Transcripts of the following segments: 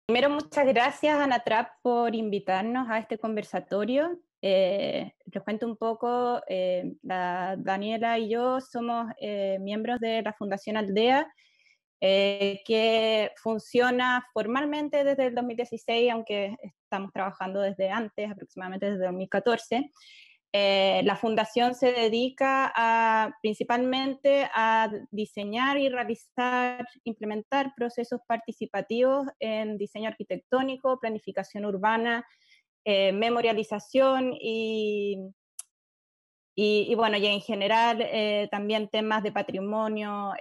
Primero, muchas gracias, Anatrap, por invitarnos a este conversatorio. Les cuento un poco, la Daniela y yo somos miembros de la Fundación Aldea, que funciona formalmente desde el 2016, aunque estamos trabajando desde antes, aproximadamente desde 2014. La fundación se dedica principalmente a diseñar y realizar, implementar procesos participativos en diseño arquitectónico, planificación urbana, memorialización y bueno, y en general también temas de patrimonio,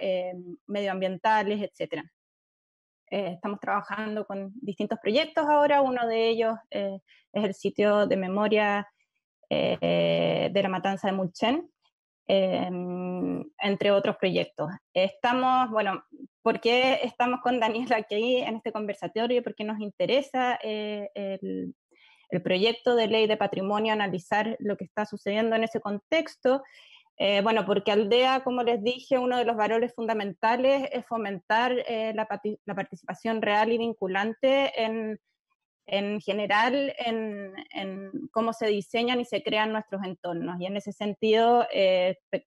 medioambientales, etc. Estamos trabajando con distintos proyectos ahora, uno de ellos es el sitio de memoria de la matanza de Mulchen, entre otros proyectos. Bueno, ¿por qué estamos con Daniela aquí en este conversatorio? Porque nos interesa el proyecto de ley de patrimonio, analizar lo que está sucediendo en ese contexto. Bueno, porque Aldea, como les dije, uno de los valores fundamentales es fomentar la participación real y vinculante en general en cómo se diseñan y se crean nuestros entornos. Y en ese sentido,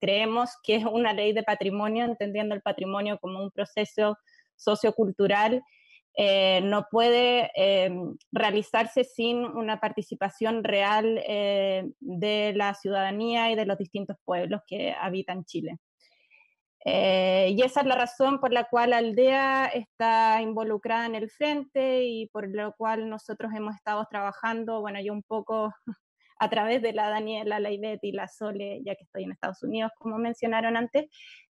creemos que es una ley de patrimonio, entendiendo el patrimonio como un proceso sociocultural, no puede realizarse sin una participación real de la ciudadanía y de los distintos pueblos que habitan Chile. Y esa es la razón por la cual Aldea está involucrada en el frente y por lo cual nosotros hemos estado trabajando, bueno, yo un poco a través de la Daniela, la Ivette y la Sole, ya que estoy en Estados Unidos, como mencionaron antes,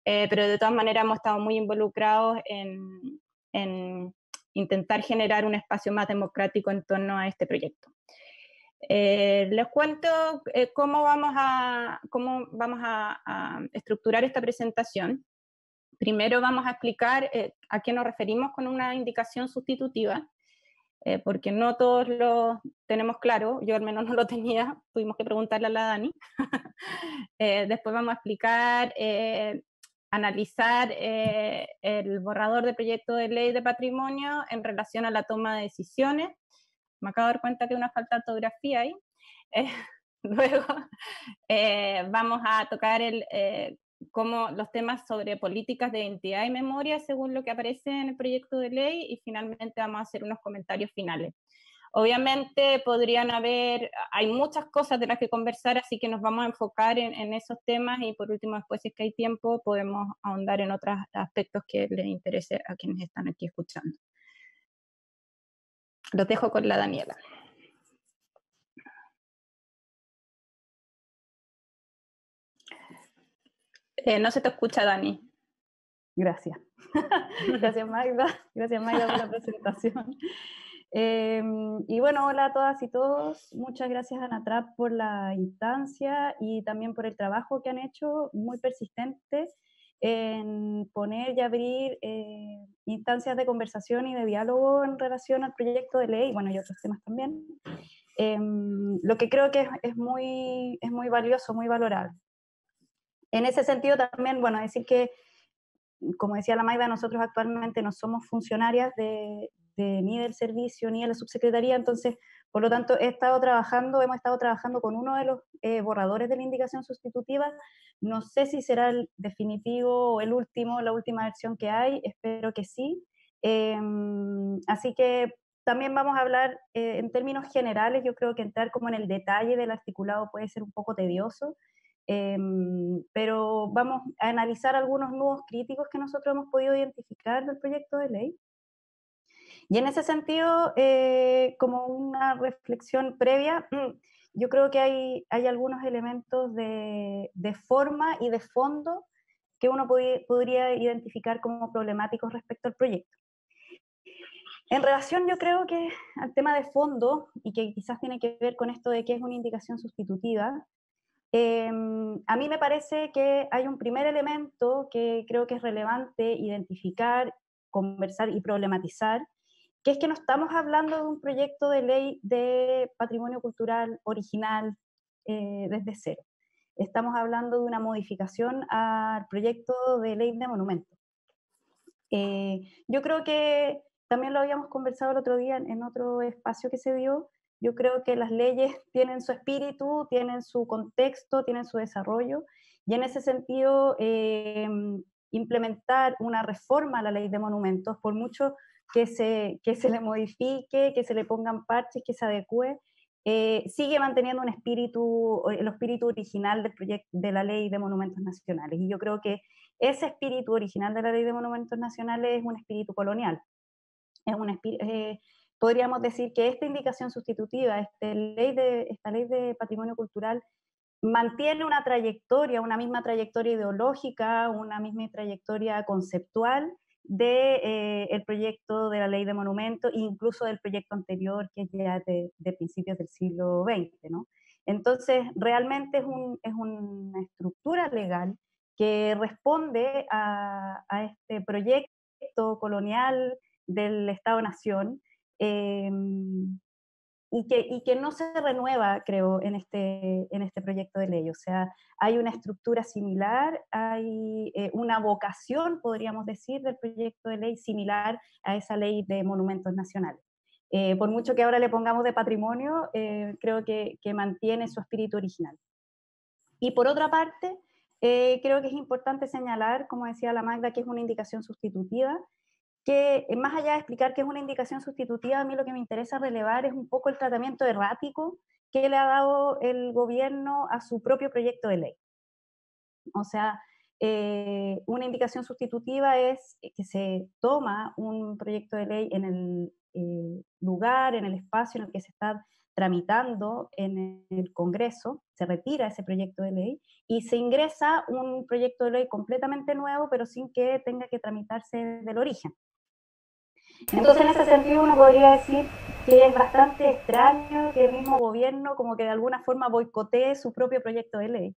pero de todas maneras hemos estado muy involucrados en intentar generar un espacio más democrático en torno a este proyecto. Les cuento cómo vamos a estructurar esta presentación. Primero vamos a explicar a qué nos referimos con una indicación sustitutiva, porque no todos lo tenemos claro, yo al menos no lo tenía, tuvimos que preguntarle a la Dani. Después vamos a explicar, analizar el borrador de proyecto de ley de patrimonio en relación a la toma de decisiones. Me acabo de dar cuenta que hay una falta de ortografía ahí. Eh, Luego vamos a tocar como los temas sobre políticas de identidad y memoria según lo que aparece en el proyecto de ley y finalmente vamos a hacer unos comentarios finales. Obviamente hay muchas cosas de las que conversar, así que nos vamos a enfocar en esos temas y por último después si es que hay tiempo podemos ahondar en otros aspectos que les interese a quienes están aquí escuchando. Los dejo con la Daniela. No se te escucha, Dani. Gracias. Gracias, Magda. Gracias, Magda, por la presentación. Y bueno, hola a todas y todos. Muchas gracias, Anatrap, por la instancia y también por el trabajo que han hecho, muy persistente, en poner y abrir instancias de conversación y de diálogo en relación al proyecto de ley, bueno, y otros temas también. Lo que creo que es muy valioso, muy valorable. En ese sentido también, bueno, decir que como decía la Magda, nosotros actualmente no somos funcionarias ni del servicio ni de la subsecretaría, entonces, por lo tanto, hemos estado trabajando con uno de los borradores de la indicación sustitutiva. No sé si será el definitivo o la última versión que hay, espero que sí. Así que también vamos a hablar en términos generales. Yo creo que entrar como en el detalle del articulado puede ser un poco tedioso. Pero vamos a analizar algunos nudos críticos que nosotros hemos podido identificar del proyecto de ley. Y en ese sentido, como una reflexión previa, yo creo que hay algunos elementos de forma y de fondo que uno podría identificar como problemáticos respecto al proyecto. En relación, yo creo que al tema de fondo, y que quizás tiene que ver con esto de qué es una indicación sustitutiva, a mí me parece que hay un primer elemento que creo que es relevante identificar, conversar y problematizar, que es que no estamos hablando de un proyecto de ley de patrimonio cultural original desde cero. Estamos hablando de una modificación al proyecto de ley de monumentos. Yo creo que también lo habíamos conversado el otro día en otro espacio que se dio. Yo creo que las leyes tienen su espíritu, tienen su contexto, tienen su desarrollo, y en ese sentido, implementar una reforma a la ley de monumentos, por mucho que se le modifique, que se le pongan parches, que se adecue, sigue manteniendo un espíritu, el espíritu original del proyecto de la ley de monumentos nacionales. Y yo creo que ese espíritu original de la ley de monumentos nacionales es un espíritu colonial. Es un podríamos decir que esta indicación sustitutiva, esta ley de patrimonio cultural, mantiene una trayectoria, una misma trayectoria ideológica, una misma trayectoria conceptual de el proyecto de la ley de monumentos, incluso del proyecto anterior, que es ya de principios del siglo XX, ¿no? Entonces, realmente es una estructura legal que responde a este proyecto colonial del Estado-Nación, eh, y que no se renueva, creo, en este proyecto de ley. O sea, hay una estructura similar, hay una vocación, podríamos decir, del proyecto de ley similar a esa ley de monumentos nacionales. Por mucho que ahora le pongamos de patrimonio, creo que mantiene su espíritu original. Y por otra parte, creo que es importante señalar, como decía la Magda, que es una indicación sustitutiva, que más allá de explicar qué es una indicación sustitutiva, a mí lo que me interesa relevar es un poco el tratamiento errático que le ha dado el gobierno a su propio proyecto de ley. O sea, una indicación sustitutiva es que se toma un proyecto de ley en el lugar, en el espacio en el que se está tramitando en el Congreso, se retira ese proyecto de ley y se ingresa un proyecto de ley completamente nuevo, pero sin que tenga que tramitarse del origen. Entonces, en ese sentido, uno podría decir que es bastante extraño que el mismo gobierno como que de alguna forma boicotee su propio proyecto de ley.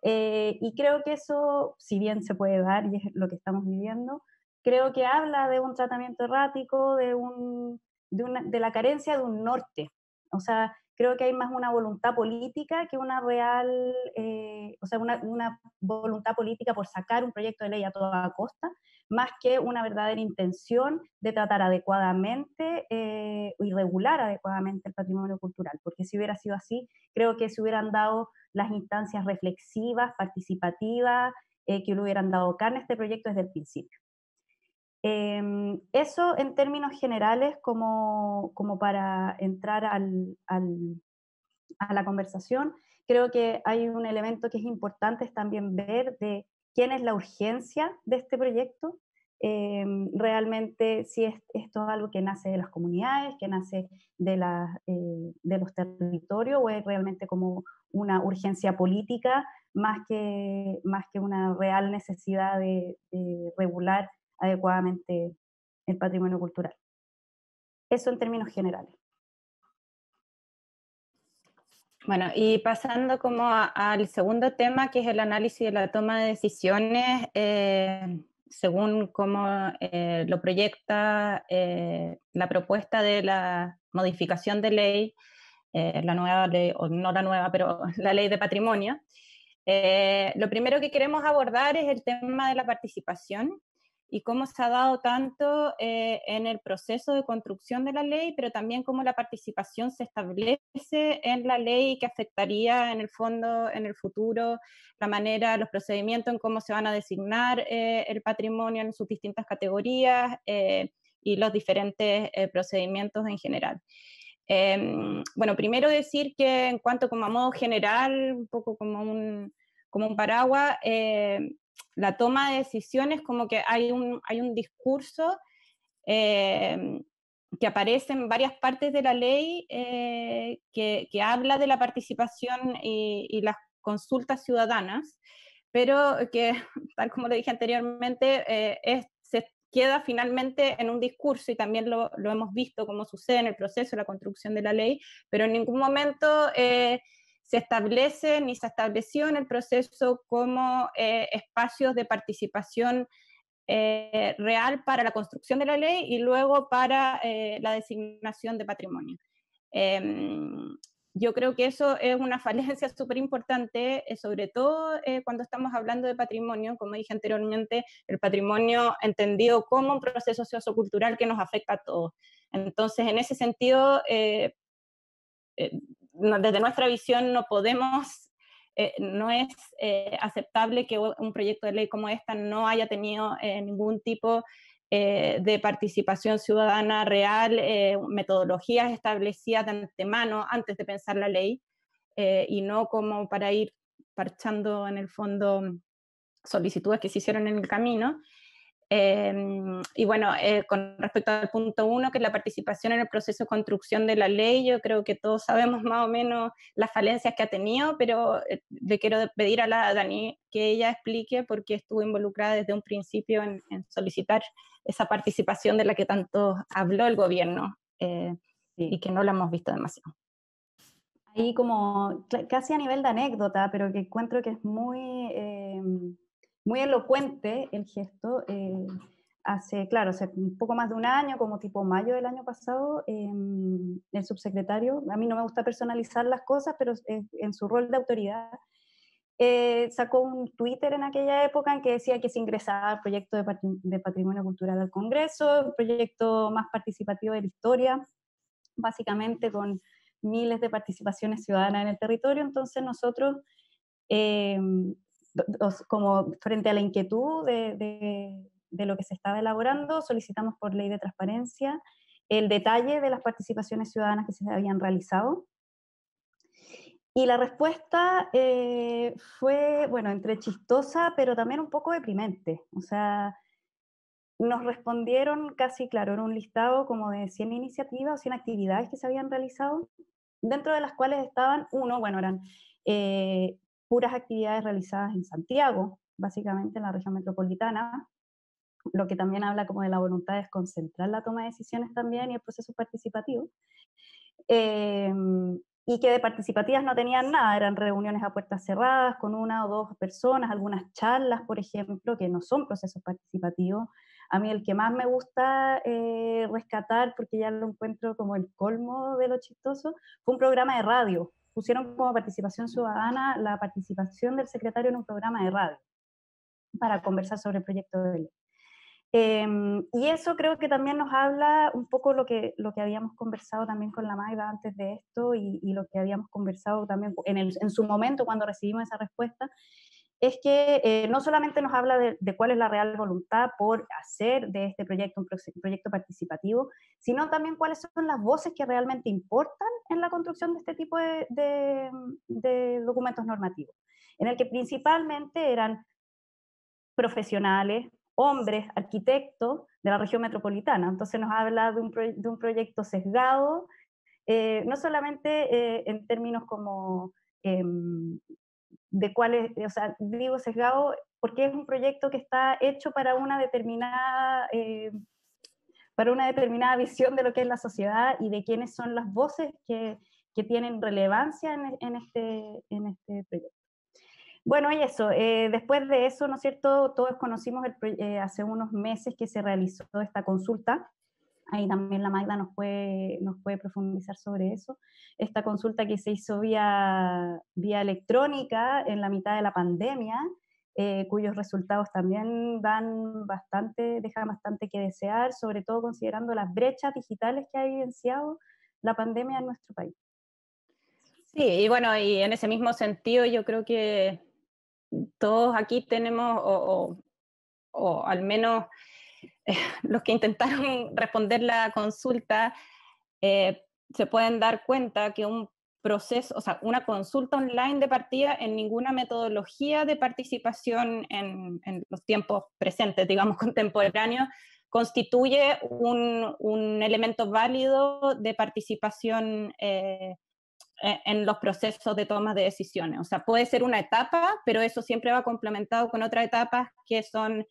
Y creo que eso, si bien se puede dar, y es lo que estamos viviendo, creo que habla de un tratamiento errático, de la carencia de un norte. O sea, creo que hay más una voluntad política que una real, o sea, una voluntad política por sacar un proyecto de ley a toda costa, más que una verdadera intención de tratar adecuadamente y regular adecuadamente el patrimonio cultural, porque si hubiera sido así, creo que se hubieran dado las instancias reflexivas, participativas, que le hubieran dado carne a este proyecto desde el principio. Eso en términos generales, como para entrar a la conversación, creo que hay un elemento que es importante es también ver de quién es la urgencia de este proyecto. Realmente si esto es algo que nace de las comunidades, que nace de los territorios, o es realmente como una urgencia política más que una real necesidad de regular adecuadamente el patrimonio cultural. Eso en términos generales. Bueno, y pasando como al segundo tema, que es el análisis de la toma de decisiones, según cómo lo proyecta la propuesta de la modificación de ley, la nueva ley, o no la nueva, pero la ley de patrimonio. Lo primero que queremos abordar es el tema de la participación y cómo se ha dado tanto en el proceso de construcción de la ley, pero también cómo la participación se establece en la ley que afectaría en el fondo, en el futuro, la manera, los procedimientos en cómo se van a designar el patrimonio en sus distintas categorías y los diferentes procedimientos en general. Bueno, primero decir que en cuanto como a modo general, un poco como un paraguas, la toma de decisiones, como que hay un discurso que aparece en varias partes de la ley que habla de la participación y las consultas ciudadanas, pero que, tal como le dije anteriormente, se queda finalmente en un discurso, y también lo hemos visto como sucede en el proceso de la construcción de la ley, pero en ningún momento se establece ni se estableció en el proceso como espacios de participación real para la construcción de la ley y luego para la designación de patrimonio. yo creo que eso es una falencia súper importante, sobre todo cuando estamos hablando de patrimonio, como dije anteriormente, el patrimonio entendido como un proceso sociocultural que nos afecta a todos. Entonces, en ese sentido, desde nuestra visión no podemos, no es aceptable que un proyecto de ley como esta no haya tenido ningún tipo de participación ciudadana real, metodologías establecidas de antemano antes de pensar la ley, y no como para ir parchando en el fondo solicitudes que se hicieron en el camino. Y bueno, con respecto al punto 1, que es la participación en el proceso de construcción de la ley, yo creo que todos sabemos más o menos las falencias que ha tenido, pero le quiero pedir a la Dani que ella explique por qué estuvo involucrada desde un principio en solicitar esa participación de la que tanto habló el gobierno, y que no la hemos visto demasiado. Ahí como casi a nivel de anécdota, pero que encuentro que es muy elocuente el gesto. Hace un poco más de un año, como tipo mayo del año pasado, el subsecretario, a mí no me gusta personalizar las cosas, pero en su rol de autoridad, sacó un Twitter en aquella época en que decía que se ingresaba al proyecto de Patrimonio Cultural al Congreso, el proyecto más participativo de la historia, básicamente con miles de participaciones ciudadanas en el territorio. Entonces nosotros, como frente a la inquietud de lo que se estaba elaborando, solicitamos por ley de transparencia el detalle de las participaciones ciudadanas que se habían realizado. Y la respuesta fue, bueno, entre chistosa, pero también un poco deprimente. O sea, nos respondieron casi, claro, en un listado como de 100 iniciativas o 100 actividades que se habían realizado, dentro de las cuales estaban, eran puras actividades realizadas en Santiago, básicamente en la región metropolitana, lo que también habla como de la voluntad de desconcentrar la toma de decisiones también y el proceso participativo. Y que de participativas no tenían nada, eran reuniones a puertas cerradas con una o dos personas, algunas charlas, por ejemplo, que no son procesos participativos. A mí el que más me gusta rescatar, porque ya lo encuentro como el colmo de lo chistoso, fue un programa de radio. Pusieron como participación ciudadana la participación del secretario en un programa de radio para conversar sobre el proyecto de ley. Y eso creo que también nos habla un poco lo que habíamos conversado también con la Magda antes de esto y lo que habíamos conversado también en su momento cuando recibimos esa respuesta, es que no solamente nos habla de cuál es la real voluntad por hacer de este proyecto un proyecto participativo, sino también cuáles son las voces que realmente importan en la construcción de este tipo de documentos normativos, en el que principalmente eran profesionales, hombres, arquitectos de la región metropolitana. Entonces nos habla de un proyecto sesgado, no solamente en términos como de cuáles, o sea, digo sesgado porque es un proyecto que está hecho para una determinada visión de lo que es la sociedad y de quiénes son las voces que tienen relevancia en este proyecto. Bueno, y eso, después de eso, ¿no es cierto? Todos conocimos hace unos meses que se realizó esta consulta. Ahí también la Magda nos puede profundizar sobre eso. Esta consulta que se hizo vía electrónica en la mitad de la pandemia, cuyos resultados también dejan bastante que desear, sobre todo considerando las brechas digitales que ha evidenciado la pandemia en nuestro país. Sí, y bueno, y en ese mismo sentido yo creo que todos aquí tenemos, o al menos los que intentaron responder la consulta, se pueden dar cuenta que un proceso, o sea, una consulta online de partida en ninguna metodología de participación en los tiempos presentes, digamos, contemporáneos, constituye un elemento válido de participación en los procesos de toma de decisiones. O sea, puede ser una etapa, pero eso siempre va complementado con otras etapas que son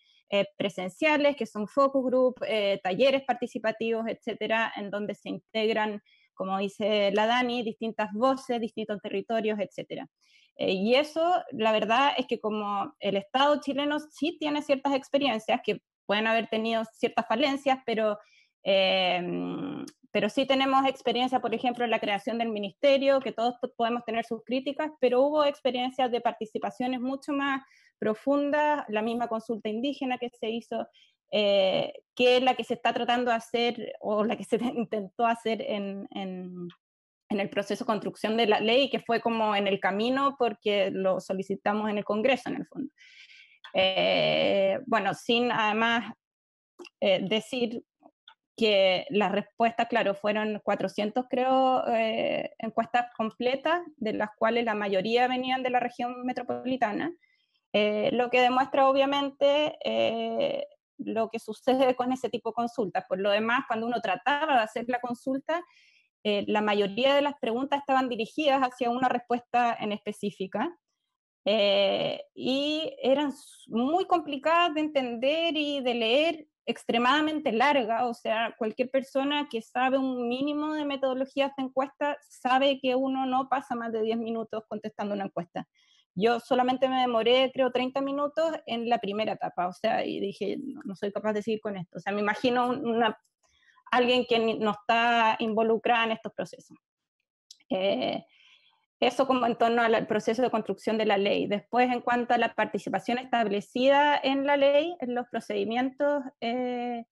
presenciales, que son focus group, talleres participativos, etcétera, en donde se integran, como dice la Dani, distintas voces, distintos territorios, etcétera. Y eso, la verdad es que como el Estado chileno sí tiene ciertas experiencias que pueden haber tenido ciertas falencias, pero Pero sí tenemos experiencia, por ejemplo, en la creación del ministerio, que todos podemos tener sus críticas, pero hubo experiencias de participaciones mucho más profundas, la misma consulta indígena que se hizo, que la que se está tratando de hacer o la que se intentó hacer en el proceso de construcción de la ley, que fue como en el camino porque lo solicitamos en el Congreso, en el fondo. Bueno, sin además decir que las respuestas, claro, fueron 400, creo, encuestas completas, de las cuales la mayoría venían de la región metropolitana, lo que demuestra obviamente lo que sucede con ese tipo de consultas. Por lo demás, cuando uno trataba de hacer la consulta, la mayoría de las preguntas estaban dirigidas hacia una respuesta en específica, y eran muy complicadas de entender y de leer, extremadamente larga, o sea, cualquier persona que sabe un mínimo de metodologías de encuesta sabe que uno no pasa más de 10 minutos contestando una encuesta. Yo solamente me demoré, creo, 30 minutos en la primera etapa, o sea, y dije, no soy capaz de seguir con esto. O sea, me imagino alguien que no está involucrada en estos procesos. Eso como en torno al proceso de construcción de la ley. Después, en cuanto a la participación establecida en la ley, en los procedimientos de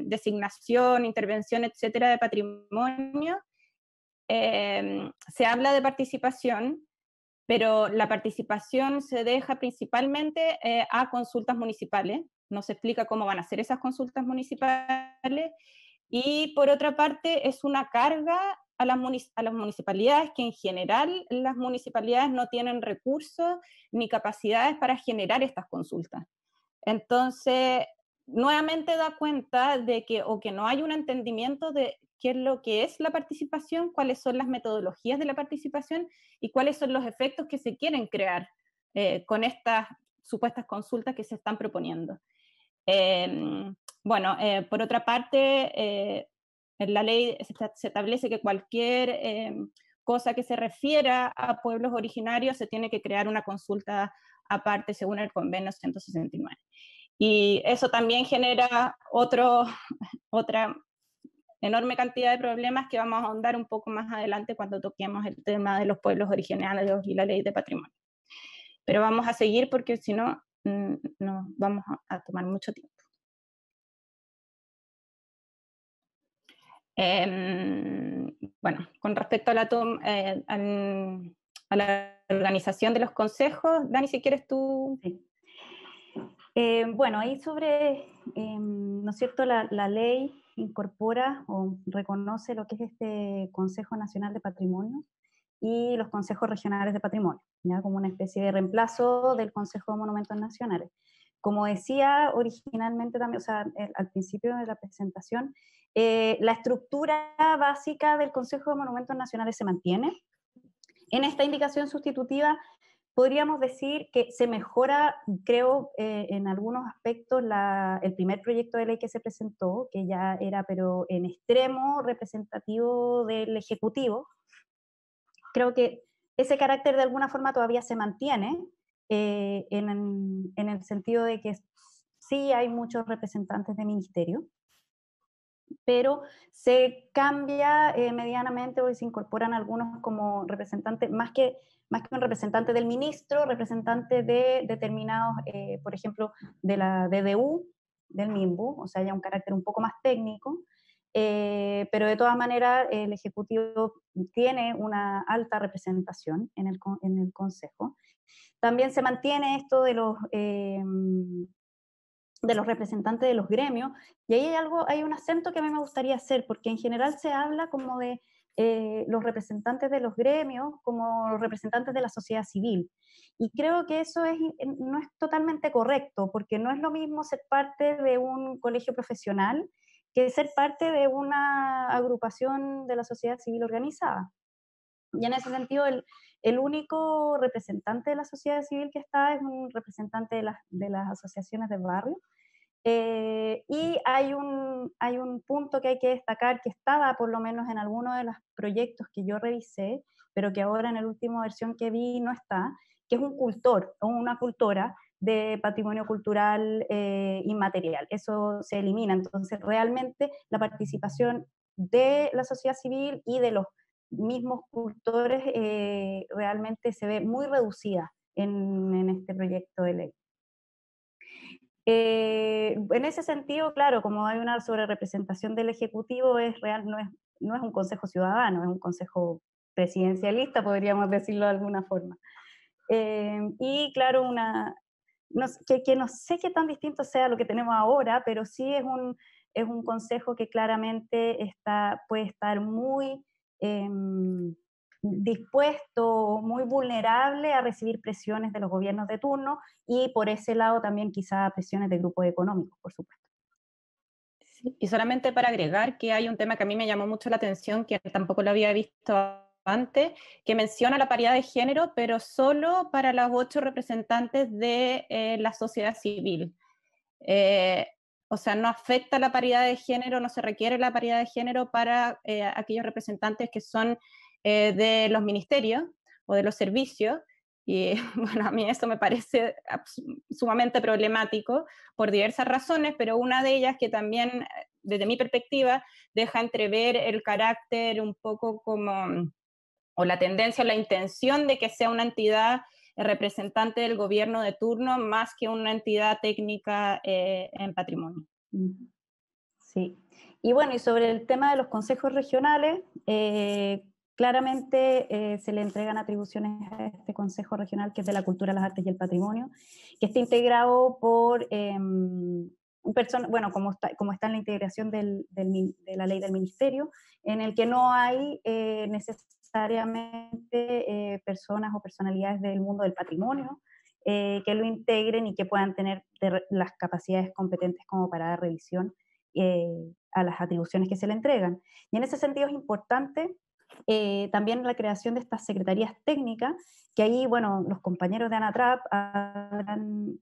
designación, intervención, etcétera, de patrimonio, se habla de participación, pero la participación se deja principalmente a consultas municipales. No se explica cómo van a ser esas consultas municipales, y por otra parte es una carga a las municipalidades, que en general las municipalidades no tienen recursos ni capacidades para generar estas consultas. Entonces, nuevamente da cuenta de que o que no hay un entendimiento de qué es lo que es la participación, cuáles son las metodologías de la participación y cuáles son los efectos que se quieren crear con estas supuestas consultas que se están proponiendo. Bueno, por otra parte, en la ley se establece que cualquier cosa que se refiera a pueblos originarios se tiene que crear una consulta aparte según el convenio 169. Y eso también genera otra enorme cantidad de problemas que vamos a ahondar un poco más adelante cuando toquemos el tema de los pueblos originarios y la ley de patrimonio. Pero vamos a seguir porque si no, nos vamos a tomar mucho tiempo. Bueno, con respecto a la organización de los consejos, Dani, si quieres tú. Sí. Bueno, ahí sobre, ¿no es cierto?, la ley incorpora o reconoce lo que es este Consejo Nacional de Patrimonio y los consejos regionales de patrimonio, ¿ya?, como una especie de reemplazo del Consejo de Monumentos Nacionales. Como decía originalmente también, o sea, al principio de la presentación, la estructura básica del Consejo de Monumentos Nacionales se mantiene. En esta indicación sustitutiva podríamos decir que se mejora, creo, en algunos aspectos el primer proyecto de ley que se presentó, que ya era, pero en extremo representativo del Ejecutivo. Creo que ese carácter de alguna forma todavía se mantiene, en el sentido de que sí hay muchos representantes de ministerio, pero se cambia medianamente o se incorporan algunos como representantes, más que un representante del ministro, representante de determinados, por ejemplo, de la DDU, del MIMBU, o sea, ya un carácter un poco más técnico, pero de todas maneras el Ejecutivo tiene una alta representación en el Consejo. También se mantiene esto de los representantes de los gremios, y ahí hay un acento que a mí me gustaría hacer, porque en general se habla como de los representantes de los gremios como los representantes de la sociedad civil, y creo que eso no es totalmente correcto, porque no es lo mismo ser parte de un colegio profesional que ser parte de una agrupación de la sociedad civil organizada. Y en ese sentido, el único representante de la sociedad civil que está es un representante de las asociaciones de barrio. Y hay un punto que hay que destacar, que estaba por lo menos en alguno de los proyectos que yo revisé, pero que ahora en la última versión que vi no está, que es un cultor o una cultora, de patrimonio cultural inmaterial. Eso se elimina. Entonces, realmente la participación de la sociedad civil y de los mismos cultores realmente se ve muy reducida en este proyecto de ley. En ese sentido, claro, como hay una sobrerepresentación del Ejecutivo, no es un consejo ciudadano, es un consejo presidencialista, podríamos decirlo de alguna forma. Y claro, que no sé qué tan distinto sea lo que tenemos ahora, pero sí es un consejo que claramente puede estar muy dispuesto, muy vulnerable a recibir presiones de los gobiernos de turno y por ese lado también quizá presiones de grupos económicos, por supuesto. Sí, y solamente para agregar que hay un tema que a mí me llamó mucho la atención, que tampoco lo había visto antes, que menciona la paridad de género, pero solo para los 8 representantes de la sociedad civil. Eh, o sea, no afecta la paridad de género, no se requiere la paridad de género para aquellos representantes que son de los ministerios o de los servicios. Y bueno, a mí eso me parece sumamente problemático por diversas razones, pero una de ellas que también, desde mi perspectiva, deja entrever el carácter un poco como, o la tendencia o la intención de que sea una entidad representante del gobierno de turno más que una entidad técnica en patrimonio. Sí. Y bueno, y sobre el tema de los consejos regionales, claramente se le entregan atribuciones a este Consejo Regional, que es de la Cultura, las Artes y el Patrimonio, que está integrado por bueno, como está en la integración de la ley del Ministerio, en el que no hay necesariamente personas o personalidades del mundo del patrimonio, que lo integren y que puedan tener las capacidades competentes como para dar revisión a las atribuciones que se le entregan. Y en ese sentido es importante también la creación de estas secretarías técnicas, que ahí, bueno, los compañeros de ANATRAP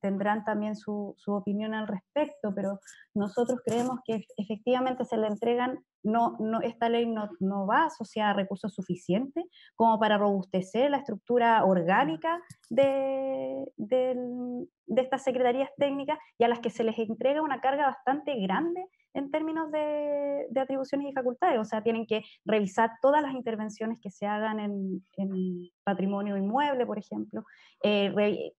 tendrán también su opinión al respecto, pero nosotros creemos que efectivamente se le entregan, esta ley no va asociada a recursos suficientes como para robustecer la estructura orgánica de estas secretarías técnicas, y a las que se les entrega una carga bastante grande en términos de atribuciones y facultades. O sea, tienen que revisar todas las intervenciones que se hagan en patrimonio inmueble, por ejemplo,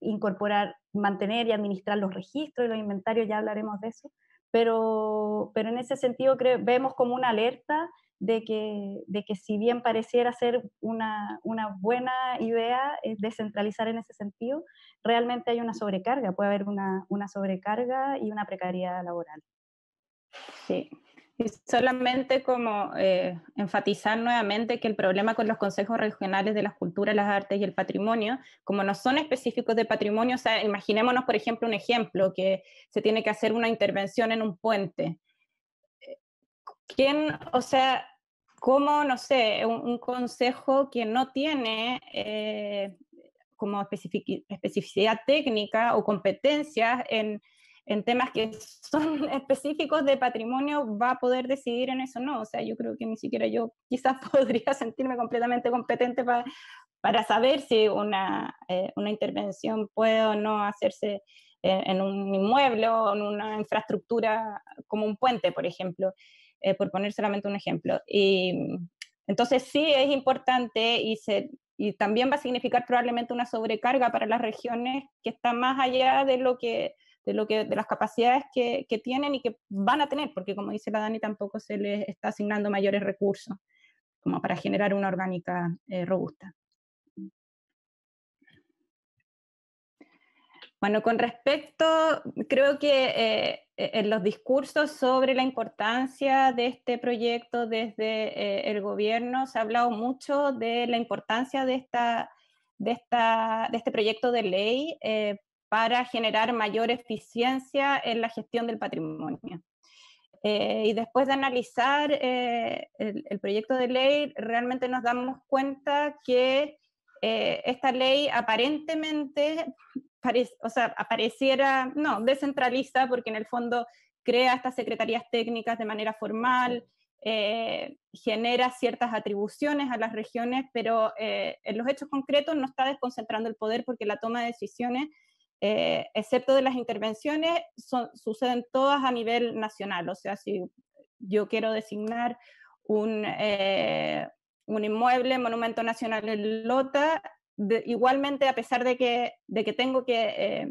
incorporar, mantener y administrar los registros y los inventarios, ya hablaremos de eso, pero en ese sentido vemos como una alerta de que si bien pareciera ser una buena idea descentralizar en ese sentido, realmente hay una sobrecarga, puede haber una sobrecarga y una precariedad laboral. Sí. Y solamente como enfatizar nuevamente que el problema con los consejos regionales de las culturas, las artes y el patrimonio, como no son específicos de patrimonio, o sea, imaginémonos, por ejemplo, un ejemplo, que se tiene que hacer una intervención en un puente. ¿Quién, o sea, cómo, no sé, un consejo que no tiene como especificidad técnica o competencias en temas que son específicos de patrimonio va a poder decidir en eso? No, o sea, yo creo que ni siquiera yo quizás podría sentirme completamente competente para saber si una intervención puede o no hacerse en un inmueble o en una infraestructura como un puente, por ejemplo, por poner solamente un ejemplo. Y entonces sí es importante y también va a significar probablemente una sobrecarga para las regiones que está más allá de las capacidades que tienen y que van a tener, porque como dice la Dani, tampoco se les está asignando mayores recursos como para generar una orgánica robusta. Bueno, con respecto, creo que en los discursos sobre la importancia de este proyecto desde el gobierno se ha hablado mucho de la importancia de este proyecto de ley para generar mayor eficiencia en la gestión del patrimonio. Y después de analizar el proyecto de ley, realmente nos damos cuenta que esta ley aparentemente, apareciera, no, descentraliza, porque en el fondo crea estas secretarías técnicas de manera formal, genera ciertas atribuciones a las regiones, pero en los hechos concretos no está desconcentrando el poder, porque la toma de decisiones excepto de las intervenciones, suceden todas a nivel nacional. O sea, si yo quiero designar un inmueble monumento nacional en Lota, igualmente, a pesar de que tengo que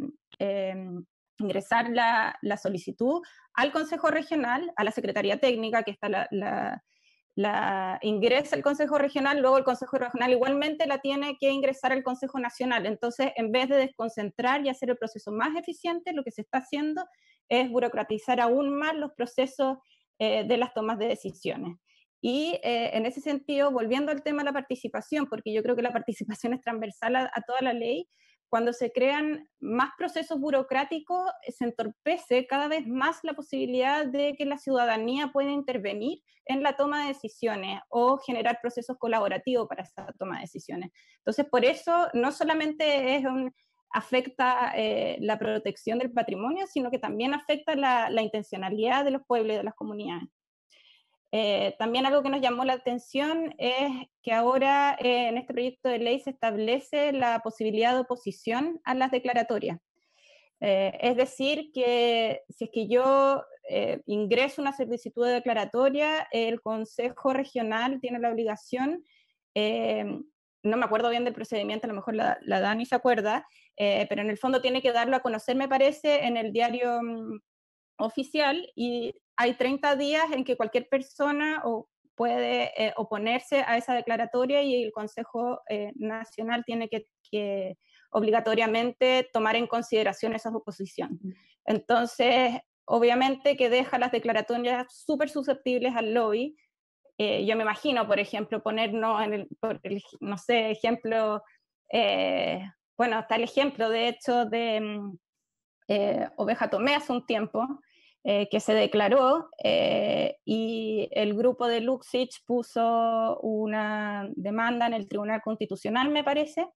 ingresar la solicitud al Consejo Regional, a la Secretaría Técnica, que está la ingresa el Consejo Regional, luego el Consejo Regional igualmente la tiene que ingresar al Consejo Nacional. Entonces, en vez de desconcentrar y hacer el proceso más eficiente, lo que se está haciendo es burocratizar aún más los procesos de las tomas de decisiones. Y en ese sentido, volviendo al tema de la participación, porque yo creo que la participación es transversal a toda la ley, cuando se crean más procesos burocráticos, se entorpece cada vez más la posibilidad de que la ciudadanía pueda intervenir en la toma de decisiones o generar procesos colaborativos para esa toma de decisiones. Entonces, por eso no solamente afecta la protección del patrimonio, sino que también afecta la intencionalidad de los pueblos y de las comunidades. También algo que nos llamó la atención es que ahora en este proyecto de ley se establece la posibilidad de oposición a las declaratorias. Es decir, que si es que yo ingreso una solicitud de declaratoria, el Consejo Regional tiene la obligación, no me acuerdo bien del procedimiento, a lo mejor la Dani se acuerda, pero en el fondo tiene que darlo a conocer, me parece, en el diario oficial, y hay 30 días en que cualquier persona puede oponerse a esa declaratoria y el Consejo Nacional tiene que obligatoriamente tomar en consideración esa oposición. Entonces, obviamente que deja las declaratorias súper susceptibles al lobby. Yo me imagino, por ejemplo, ponernos no sé, ejemplo, bueno, está el ejemplo, de hecho, de Oveja Tomé hace un tiempo, que se declaró y el grupo de Luxich puso una demanda en el Tribunal Constitucional, me parece,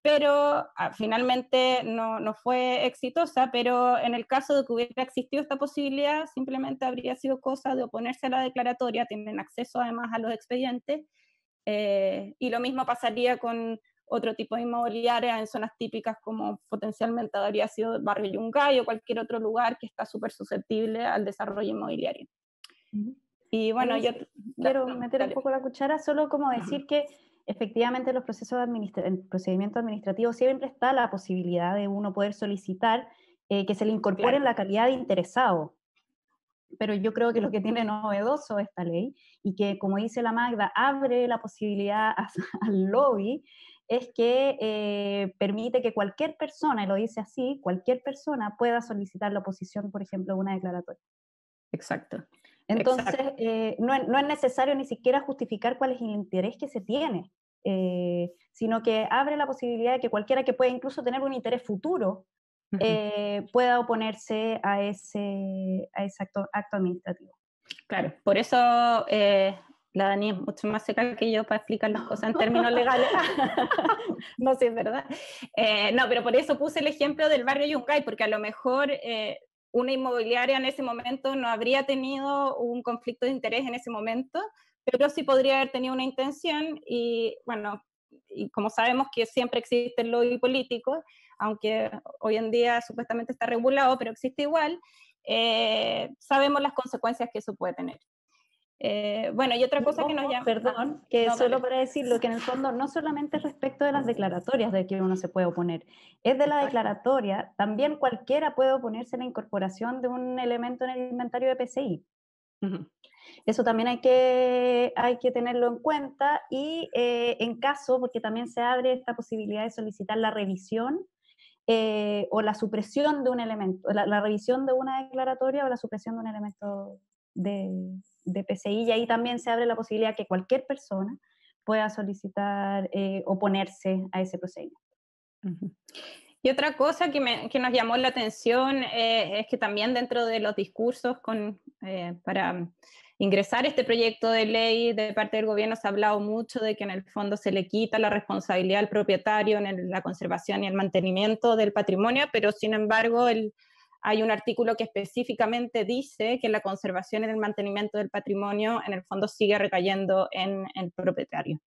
pero finalmente no fue exitosa, pero en el caso de que hubiera existido esta posibilidad, simplemente habría sido cosa de oponerse a la declaratoria, tienen acceso además a los expedientes, y lo mismo pasaría con otro tipo de inmobiliaria en zonas típicas como potencialmente habría sido el barrio Yungay o cualquier otro lugar que está súper susceptible al desarrollo inmobiliario. Y bueno, Ahí yo quiero meter un poco la cuchara, solo como decir que efectivamente en los en procedimientos administrativos siempre está la posibilidad de uno poder solicitar que se le incorpore en la calidad de interesado. Pero yo creo que lo que tiene novedoso esta ley, y que, como dice la Magda, abre la posibilidad al lobby, es que permite que cualquier persona, y lo dice así, cualquier persona pueda solicitar la oposición, por ejemplo, a una declaratoria. Exacto. Entonces, Exacto. no es necesario ni siquiera justificar cuál es el interés que se tiene, sino que abre la posibilidad de que cualquiera que pueda incluso tener un interés futuro pueda oponerse a ese acto administrativo. Claro, por eso la Dani es mucho más seca que yo para explicar las cosas en términos legales. No sé, es verdad. No, pero por eso puse el ejemplo del barrio Yungay, porque a lo mejor una inmobiliaria en ese momento no habría tenido un conflicto de interés en ese momento, pero sí podría haber tenido una intención y bueno, y como sabemos que siempre existe el lobby político, aunque hoy en día supuestamente está regulado, pero existe igual, sabemos las consecuencias que eso puede tener. Bueno, y otra cosa que nos llama... Perdón, que no, solo dale. para decirlo, que en el fondo no solamente respecto de las declaratorias de que uno se puede oponer, es de la declaratoria, también cualquiera puede oponerse a la incorporación de un elemento en el inventario de PCI. Eso también hay que tenerlo en cuenta y en caso, porque también se abre esta posibilidad de solicitar la revisión o la supresión de un elemento, la revisión de una declaratoria o la supresión de un elemento de PCI, y ahí también se abre la posibilidad que cualquier persona pueda solicitar oponerse a ese procedimiento. Y otra cosa que nos llamó la atención es que también dentro de los discursos para ingresar este proyecto de ley de parte del gobierno se ha hablado mucho de que en el fondo se le quita la responsabilidad al propietario en la conservación y el mantenimiento del patrimonio, pero sin embargo hay un artículo que específicamente dice que la conservación y el mantenimiento del patrimonio en el fondo sigue recayendo en el propietario.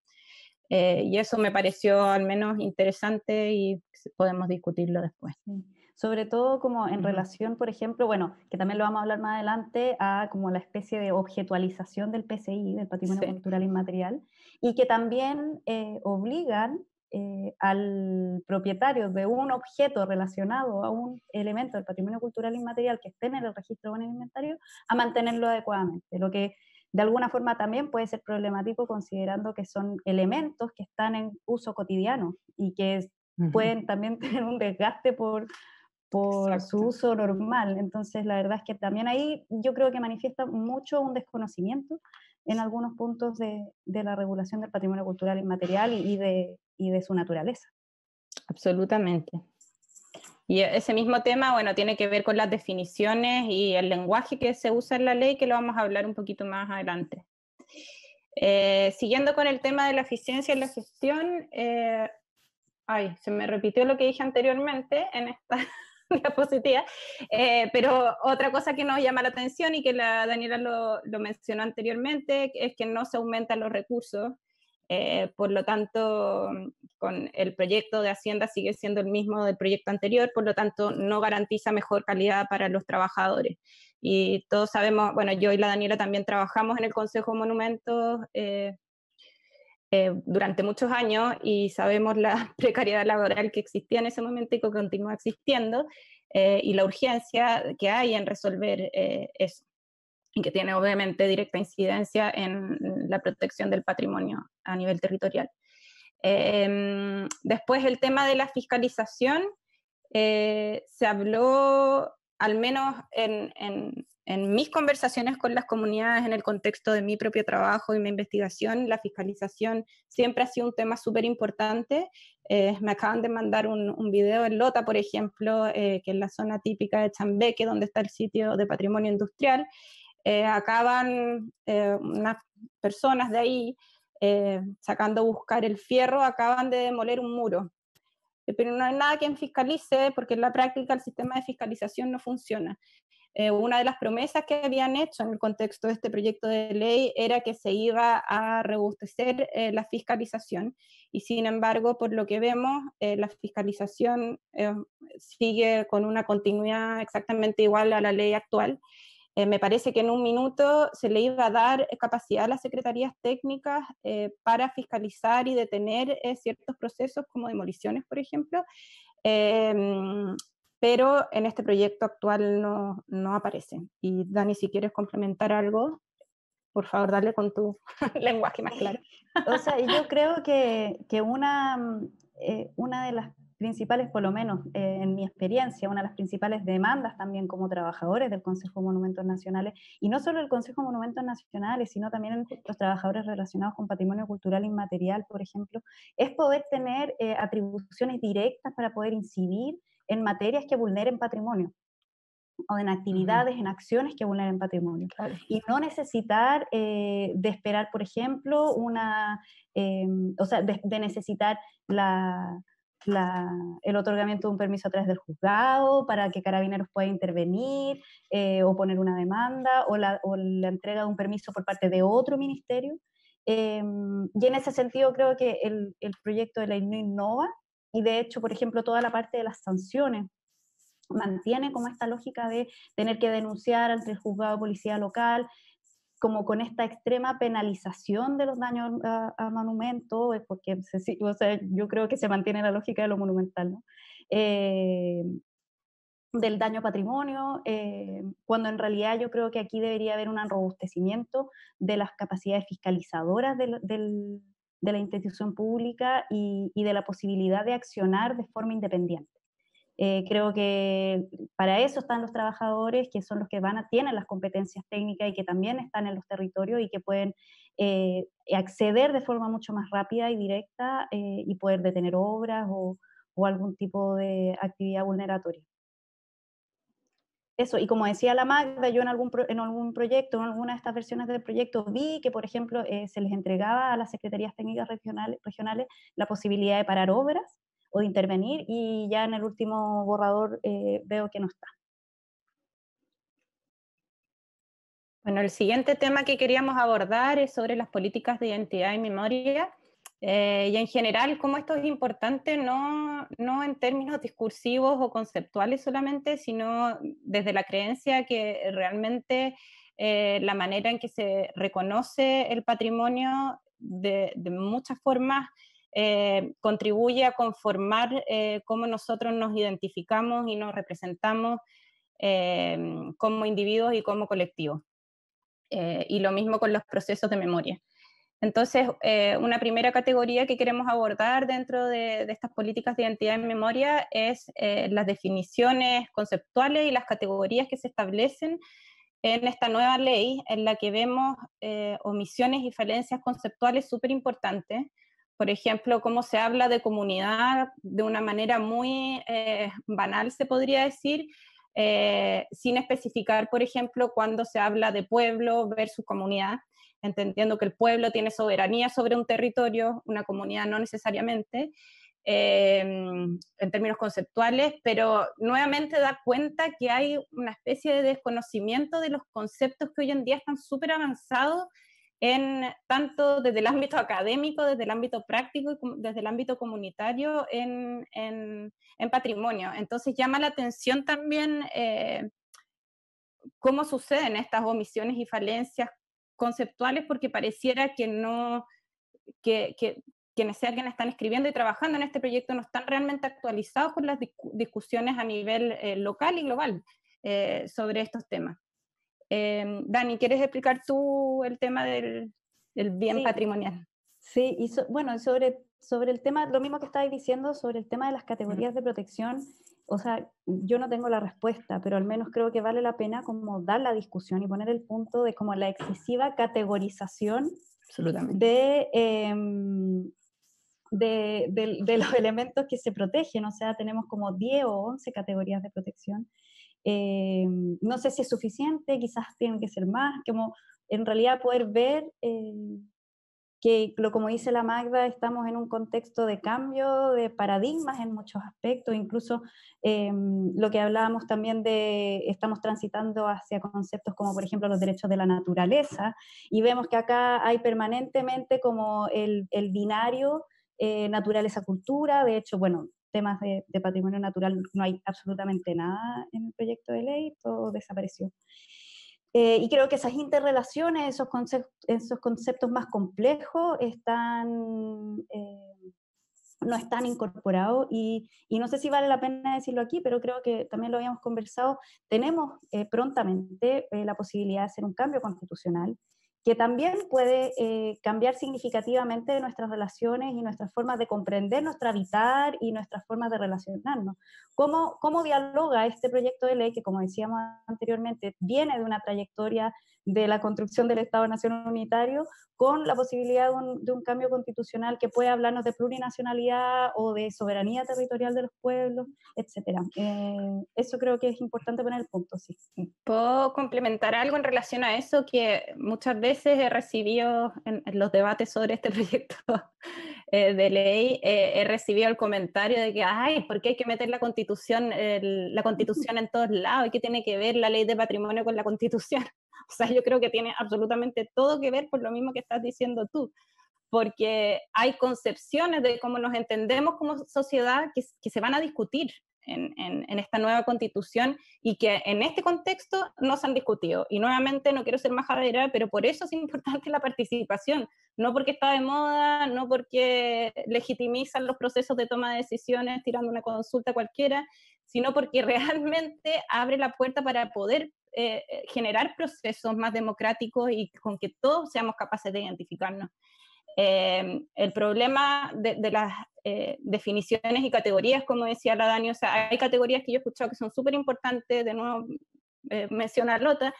Y eso me pareció al menos interesante y podemos discutirlo después. Sí. Sobre todo como en relación, por ejemplo, bueno, que también lo vamos a hablar más adelante, a como la especie de objetualización del PCI, del Patrimonio Sí. Cultural Inmaterial, y que también obligan al propietario de un objeto relacionado a un elemento del patrimonio cultural inmaterial que esté en el registro o en el inventario a mantenerlo adecuadamente, lo que de alguna forma también puede ser problemático considerando que son elementos que están en uso cotidiano y que pueden también tener un desgaste por su Exacto. uso normal. Entonces, la verdad es que también ahí yo creo que manifiesta mucho un desconocimiento en algunos puntos de la regulación del patrimonio cultural inmaterial y de su naturaleza. Absolutamente. Y ese mismo tema, bueno, tiene que ver con las definiciones y el lenguaje que se usa en la ley, que lo vamos a hablar un poquito más adelante. Siguiendo con el tema de la eficiencia en la gestión, se me repitió lo que dije anteriormente en esta diapositiva, pero otra cosa que nos llama la atención y que la Daniela lo mencionó anteriormente es que no se aumentan los recursos, por lo tanto, con el proyecto de Hacienda sigue siendo el mismo del proyecto anterior, por lo tanto, no garantiza mejor calidad para los trabajadores. Y todos sabemos, bueno, yo y la Daniela también trabajamos en el Consejo de Monumentos durante muchos años y sabemos la precariedad laboral que existía en ese momento y que continúa existiendo, y la urgencia que hay en resolver eso, y que tiene obviamente directa incidencia en la protección del patrimonio a nivel territorial. Después el tema de la fiscalización, se habló, al menos en mis conversaciones con las comunidades en el contexto de mi propio trabajo y mi investigación, la fiscalización siempre ha sido un tema súper importante. Me acaban de mandar un video en Lota, por ejemplo, que es la zona típica de Chambeque, donde está el sitio de patrimonio industrial. Acaban unas personas de ahí, sacando a buscar el fierro, acaban de demoler un muro, pero no hay nada quien fiscalice porque en la práctica el sistema de fiscalización no funciona. Una de las promesas que habían hecho en el contexto de este proyecto de ley era que se iba a robustecer la fiscalización, y sin embargo, por lo que vemos, la fiscalización sigue con una continuidad exactamente igual a la ley actual. Me parece que en un minuto se le iba a dar capacidad a las secretarías técnicas para fiscalizar y detener ciertos procesos como demoliciones, por ejemplo, eh, pero en este proyecto actual no aparece. Y Dani, si quieres complementar algo, por favor, dale con tu lenguaje más claro. O sea, yo creo que una de las principales, por lo menos en mi experiencia, una de las principales demandas también como trabajadores del Consejo de Monumentos Nacionales, y no solo el Consejo de Monumentos Nacionales, sino también los trabajadores relacionados con patrimonio cultural inmaterial, por ejemplo, es poder tener atribuciones directas para poder incidir en materias que vulneren patrimonio o en actividades, en acciones que vulneren patrimonio. Claro. Y no necesitar de esperar, por ejemplo, o sea, de necesitar el otorgamiento de un permiso a través del juzgado para que Carabineros pueda intervenir o poner una demanda o la entrega de un permiso por parte de otro ministerio. Y en ese sentido creo que el proyecto de ley no innova y de hecho, por ejemplo, toda la parte de las sanciones mantiene como esta lógica de tener que denunciar ante el juzgado de policía local, como con esta extrema penalización de los daños a monumentos, porque o sea, yo creo que se mantiene la lógica de lo monumental, ¿no? Del daño a patrimonio, cuando en realidad yo creo que aquí debería haber un robustecimiento de las capacidades fiscalizadoras de la institución pública y de la posibilidad de accionar de forma independiente. Creo que para eso están los trabajadores, que son los que tienen las competencias técnicas y que también están en los territorios y que pueden acceder de forma mucho más rápida y directa y poder detener obras o algún tipo de actividad vulneratoria. Eso, y como decía la Magda, yo en algún proyecto, en alguna de estas versiones del proyecto, vi que, por ejemplo, se les entregaba a las secretarías técnicas regionales la posibilidad de parar obras o de intervenir, y ya en el último borrador veo que no está. Bueno, el siguiente tema que queríamos abordar es sobre las políticas de identidad y memoria. Y en general, cómo esto es importante, no en términos discursivos o conceptuales solamente, sino desde la creencia que realmente la manera en que se reconoce el patrimonio de muchas formas contribuye a conformar cómo nosotros nos identificamos y nos representamos como individuos y como colectivos. Y lo mismo con los procesos de memoria. Entonces, una primera categoría que queremos abordar dentro de estas políticas de identidad en memoria es las definiciones conceptuales y las categorías que se establecen en esta nueva ley, en la que vemos omisiones y falencias conceptuales súper importantes. Por ejemplo, cómo se habla de comunidad de una manera muy banal, se podría decir, sin especificar, por ejemplo, cuando se habla de pueblo versus comunidad, entendiendo que el pueblo tiene soberanía sobre un territorio, una comunidad no necesariamente, en términos conceptuales, pero nuevamente da cuenta que hay una especie de desconocimiento de los conceptos que hoy en día están súper avanzados, tanto desde el ámbito académico, desde el ámbito práctico y desde el ámbito comunitario en patrimonio. Entonces llama la atención también cómo suceden estas omisiones y falencias conceptuales, porque pareciera que no, quienes sean quienes están escribiendo y trabajando en este proyecto no están realmente actualizados con las discusiones a nivel local y global sobre estos temas. Dani, ¿quieres explicar tú el tema del bien Sí, patrimonial? sí, y bueno, sobre el tema, lo mismo que estáis diciendo, sobre el tema de las categorías de protección, o sea, yo no tengo la respuesta, pero al menos creo que vale la pena como dar la discusión y poner el punto de como la excesiva categorización Absolutamente. de los elementos que se protegen, o sea, tenemos como 10 o 11 categorías de protección. No sé si es suficiente, quizás tienen que ser más, como en realidad poder ver que, como dice la Magda, estamos en un contexto de cambio de paradigmas en muchos aspectos, incluso lo que hablábamos también de, estamos transitando hacia conceptos como por ejemplo los derechos de la naturaleza, y vemos que acá hay permanentemente como el binario naturaleza-cultura. De hecho, bueno, temas de patrimonio natural no hay absolutamente nada en el proyecto de ley, todo desapareció. Y creo que esas interrelaciones, esos conceptos más complejos no están incorporados, y no sé si vale la pena decirlo aquí, pero creo que también lo habíamos conversado. Tenemos prontamente la posibilidad de hacer un cambio constitucional que también puede cambiar significativamente nuestras relaciones y nuestras formas de comprender nuestro habitar y nuestras formas de relacionarnos. ¿Cómo dialoga este proyecto de ley que, como decíamos anteriormente, viene de una trayectoria de la construcción del Estado-Nación unitario, con la posibilidad de un cambio constitucional que pueda hablarnos de plurinacionalidad o de soberanía territorial de los pueblos, etcétera? Eso creo que es importante poner el punto, sí. ¿Puedo complementar algo en relación a eso? Que muchas veces he recibido en los debates sobre este proyecto de ley, he recibido el comentario de que, ay, ¿por qué hay que meter la constitución en todos lados? ¿Y qué tiene que ver la ley de patrimonio con la constitución? O sea, yo creo que tiene absolutamente todo que ver por lo mismo que estás diciendo tú, porque hay concepciones de cómo nos entendemos como sociedad que se van a discutir en esta nueva constitución y que en este contexto no se han discutido. Y nuevamente no quiero ser majadera, pero por eso es importante la participación, no porque está de moda, no porque legitimizan los procesos de toma de decisiones tirando una consulta cualquiera, sino porque realmente abre la puerta para poder generar procesos más democráticos y con que todos seamos capaces de identificarnos. El problema de las definiciones y categorías, como decía la Dani, o sea, hay categorías que yo he escuchado que son súper importantes, de nuevo menciona Lota,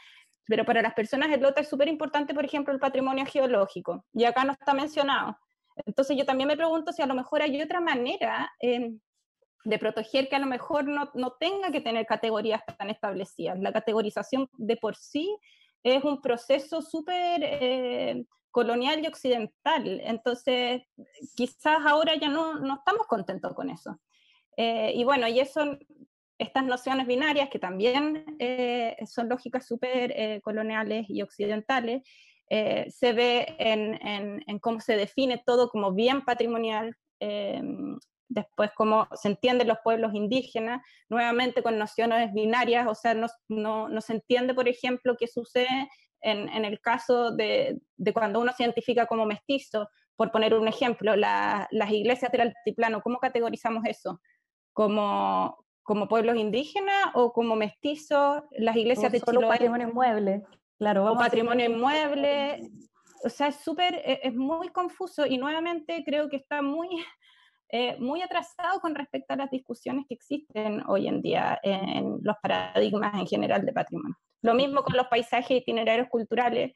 pero para las personas el Lota es súper importante, por ejemplo, el patrimonio geológico, y acá no está mencionado. Entonces yo también me pregunto si a lo mejor hay otra manera de proteger que a lo mejor no tenga que tener categorías tan establecidas. La categorización de por sí es un proceso súper colonial y occidental, entonces quizás ahora ya no estamos contentos con eso. Y bueno, y eso, estas nociones binarias que también son lógicas súper coloniales y occidentales, se ve en cómo se define todo como bien patrimonial, después cómo se entienden los pueblos indígenas, nuevamente con nociones binarias, o sea, no se entiende, por ejemplo, qué sucede en el caso de cuando uno se identifica como mestizo, por poner un ejemplo, las iglesias del altiplano, ¿cómo categorizamos eso? ¿Como pueblos indígenas o como mestizos? Las O iglesias de solo Chiloé patrimonio inmueble. Claro, o vamos a patrimonio asumir inmueble, o sea, es muy confuso y nuevamente creo que está muy atrasado con respecto a las discusiones que existen hoy en día en los paradigmas en general de patrimonio. Lo mismo con los paisajes itinerarios culturales.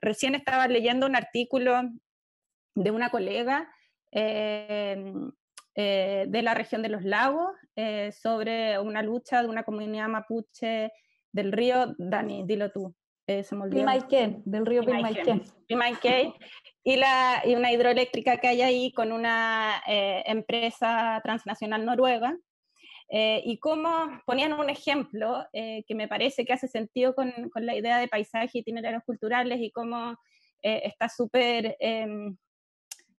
Recién estaba leyendo un artículo de una colega de la región de los lagos sobre una lucha de una comunidad mapuche del río, Dani, dilo tú, se me olvidó. Pilmaiquén, del río Pilmaiquén. Pilmaiquén, y una hidroeléctrica que hay ahí con una empresa transnacional noruega, y cómo ponían un ejemplo que me parece que hace sentido con la idea de paisaje y itinerarios culturales y cómo está súper,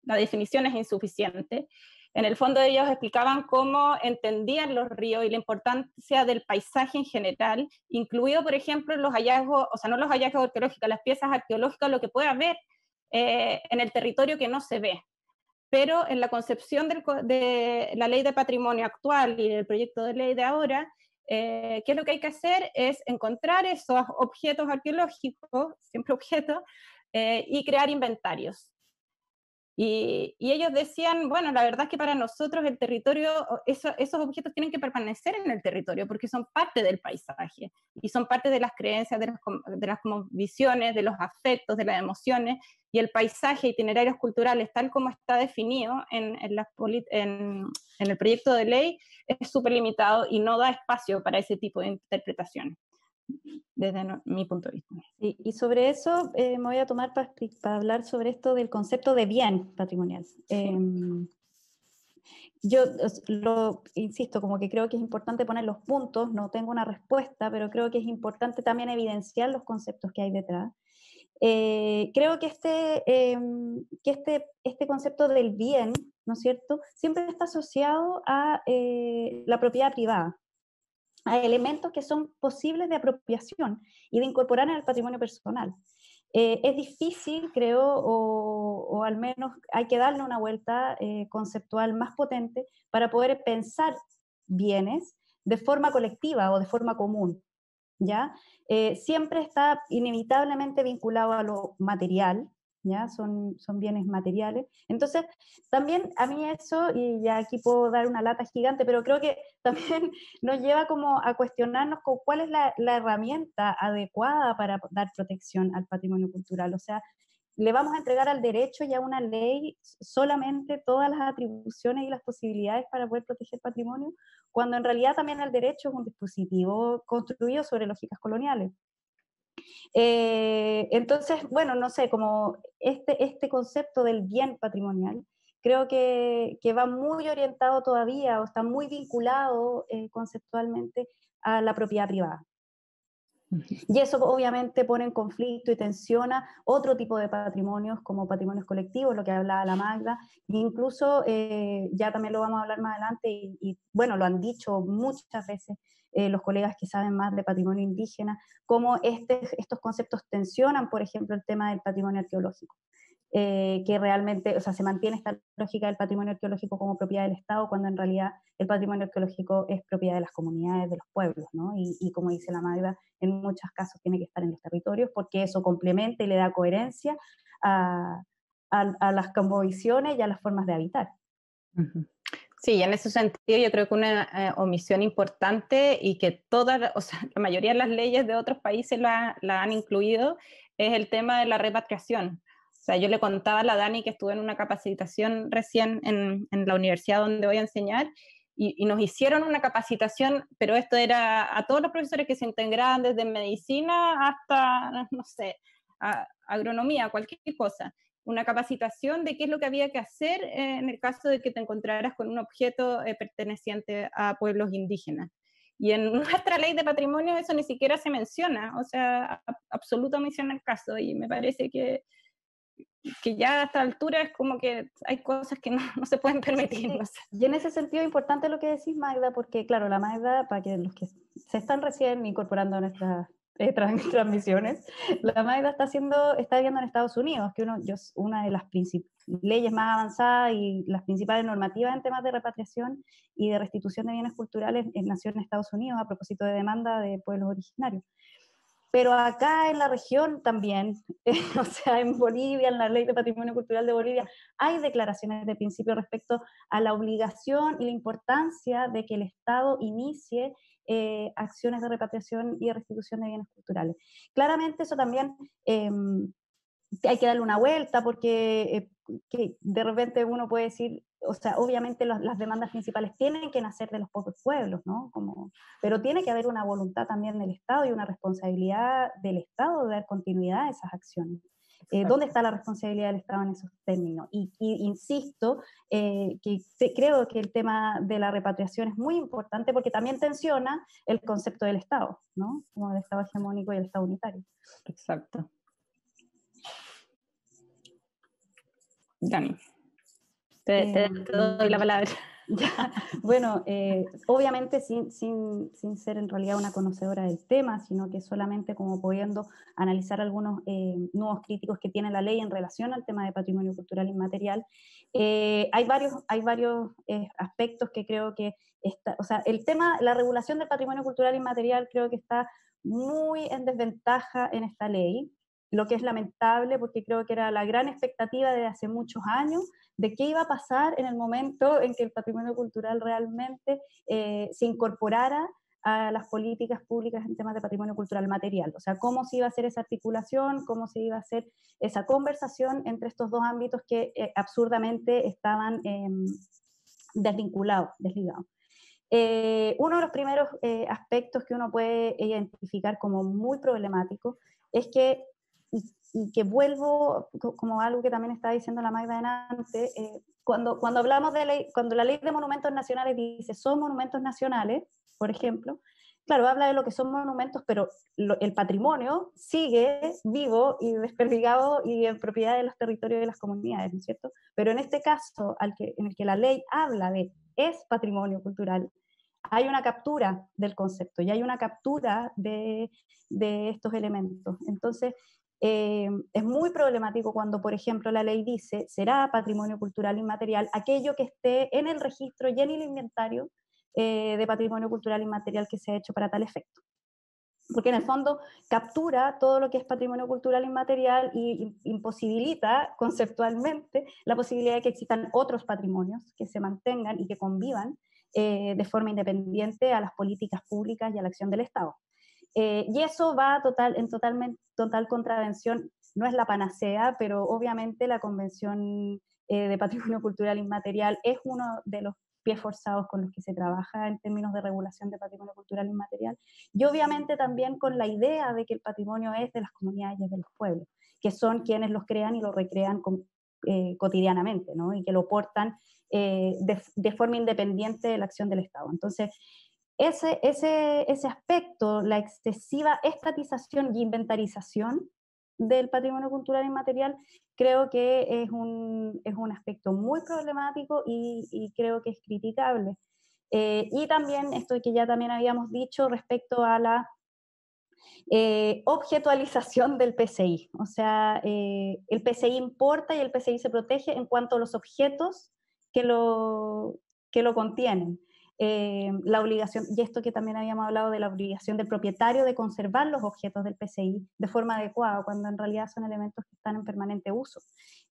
la definición es insuficiente. En el fondo ellos explicaban cómo entendían los ríos y la importancia del paisaje en general, incluido, por ejemplo, los hallazgos, o sea, no los hallazgos arqueológicos, las piezas arqueológicas, lo que puede haber en el territorio que no se ve. Pero en la concepción de la ley de patrimonio actual y del proyecto de ley de ahora, ¿qué es lo que hay que hacer? Es encontrar esos objetos arqueológicos, siempre objetos, y crear inventarios. Y ellos decían, bueno, la verdad es que para nosotros el territorio, esos objetos tienen que permanecer en el territorio porque son parte del paisaje y son parte de las creencias, de las visiones, de los afectos, de las emociones, y el paisaje, itinerarios culturales, tal como está definido en el proyecto de ley, es súper limitado y no da espacio para ese tipo de interpretaciones, desde mi punto de vista. Y sobre eso me voy a tomar para hablar sobre esto del concepto de bien patrimonial. Yo lo insisto, como que creo que es importante poner los puntos, no tengo una respuesta, pero creo que es importante también evidenciar los conceptos que hay detrás. Creo que este concepto del bien, ¿no es cierto?, siempre está asociado a la propiedad privada, a elementos que son posibles de apropiación y de incorporar en el patrimonio personal. Es difícil, creo, o al menos hay que darle una vuelta conceptual más potente para poder pensar bienes de forma colectiva o de forma común, ¿ya? Siempre está inevitablemente vinculado a lo material, ¿ya? Son bienes materiales. Entonces, también a mí eso, y ya aquí puedo dar una lata gigante, pero creo que también nos lleva como a cuestionarnos con cuál es la herramienta adecuada para dar protección al patrimonio cultural. O sea, le vamos a entregar al derecho y a una ley solamente todas las atribuciones y las posibilidades para poder proteger patrimonio, cuando en realidad también el derecho es un dispositivo construido sobre lógicas coloniales. Entonces, bueno, no sé, como este concepto del bien patrimonial, creo que va muy orientado todavía o está muy vinculado conceptualmente a la propiedad privada. Y eso obviamente pone en conflicto y tensiona otro tipo de patrimonios, como patrimonios colectivos, lo que hablaba la Magda, e incluso ya también lo vamos a hablar más adelante, bueno, lo han dicho muchas veces los colegas que saben más de patrimonio indígena, cómo estos conceptos tensionan, por ejemplo, el tema del patrimonio arqueológico. Que realmente, o sea, se mantiene esta lógica del patrimonio arqueológico como propiedad del Estado, cuando en realidad el patrimonio arqueológico es propiedad de las comunidades, de los pueblos, ¿no? Y como dice la Magda, en muchos casos tiene que estar en los territorios, porque eso complementa y le da coherencia a las cosmovisiones y a las formas de habitar. Sí, en ese sentido yo creo que una omisión importante y que o sea, la mayoría de las leyes de otros países la han incluido es el tema de la repatriación. O sea, yo le contaba a la Dani que estuve en una capacitación recién en la universidad donde voy a enseñar y nos hicieron una capacitación, pero esto era a todos los profesores que se integraban desde medicina hasta, no sé, agronomía, cualquier cosa, una capacitación de qué es lo que había que hacer en el caso de que te encontraras con un objeto perteneciente a pueblos indígenas. Y en nuestra ley de patrimonio eso ni siquiera se menciona, o sea, absoluta omisión el caso, y me parece que ya a esta altura es como que hay cosas que no se pueden permitir. Sí, No sé. y en ese sentido es importante lo que decís, Magda, porque claro, la Magda, para que los que se están recién incorporando a nuestras transmisiones, la Magda está viviendo en Estados Unidos, que una de las leyes más avanzadas y las principales normativas en temas de repatriación y de restitución de bienes culturales nació en Estados Unidos a propósito de demanda de pueblos originarios. Pero acá en la región también, o sea, en Bolivia, en la Ley de Patrimonio Cultural de Bolivia, hay declaraciones de principio respecto a la obligación y la importancia de que el Estado inicie acciones de repatriación y de restitución de bienes culturales. Claramente eso también hay que darle una vuelta porque que de repente uno puede decir, o sea, obviamente las demandas principales tienen que nacer de los propios pueblos, ¿no? Pero tiene que haber una voluntad también del Estado y una responsabilidad del Estado de dar continuidad a esas acciones. ¿Dónde está la responsabilidad del Estado en esos términos? Y insisto, creo que el tema de la repatriación es muy importante porque también tensiona el concepto del Estado, ¿no? Como el Estado hegemónico y el Estado unitario. Exacto. Dani, te doy la palabra. Ya, bueno, obviamente sin ser en realidad una conocedora del tema, sino que solamente como pudiendo analizar algunos nuevos críticos que tiene la ley en relación al tema de patrimonio cultural inmaterial, hay varios aspectos que creo que o sea, la regulación del patrimonio cultural inmaterial creo que está muy en desventaja en esta ley, lo que es lamentable porque creo que era la gran expectativa de hace muchos años de qué iba a pasar en el momento en que el patrimonio cultural realmente se incorporara a las políticas públicas en temas de patrimonio cultural material. O sea, cómo se iba a hacer esa articulación, cómo se iba a hacer esa conversación entre estos dos ámbitos que absurdamente estaban desligados. Uno de los primeros aspectos que uno puede identificar como muy problemático es que, y que vuelvo como algo que también estaba diciendo la Magda delante, cuando hablamos de ley, cuando la ley de monumentos nacionales dice son monumentos nacionales, por ejemplo, claro, habla de lo que son monumentos, pero el patrimonio sigue vivo y desperdigado y en propiedad de los territorios de las comunidades, ¿no es cierto? Pero en este caso, en el que la ley habla de es patrimonio cultural, hay una captura del concepto y hay una captura de estos elementos. Entonces, es muy problemático cuando, por ejemplo, la ley dice será patrimonio cultural inmaterial aquello que esté en el registro y en el inventario de patrimonio cultural inmaterial que se ha hecho para tal efecto. Porque en el fondo captura todo lo que es patrimonio cultural inmaterial y imposibilita conceptualmente la posibilidad de que existan otros patrimonios que se mantengan y que convivan de forma independiente a las políticas públicas y a la acción del Estado. Y eso va en total contravención, no es la panacea, pero obviamente la Convención de Patrimonio Cultural Inmaterial es uno de los pies forzados con los que se trabaja en términos de regulación de patrimonio cultural inmaterial, y obviamente también con la idea de que el patrimonio es de las comunidades y de los pueblos, que son quienes los crean y lo recrean cotidianamente, ¿no? Y que lo portan de forma independiente de la acción del Estado. Entonces, ese aspecto, la excesiva estatización y inventarización del patrimonio cultural inmaterial, creo que es un aspecto muy problemático y creo que es criticable. Y también esto que ya también habíamos dicho respecto a la objetualización del PCI. O sea, el PCI importa y el PCI se protege en cuanto a los objetos que lo contienen. La obligación, y esto que también habíamos hablado de la obligación del propietario de conservar los objetos del PCI de forma adecuada, cuando en realidad son elementos que están en permanente uso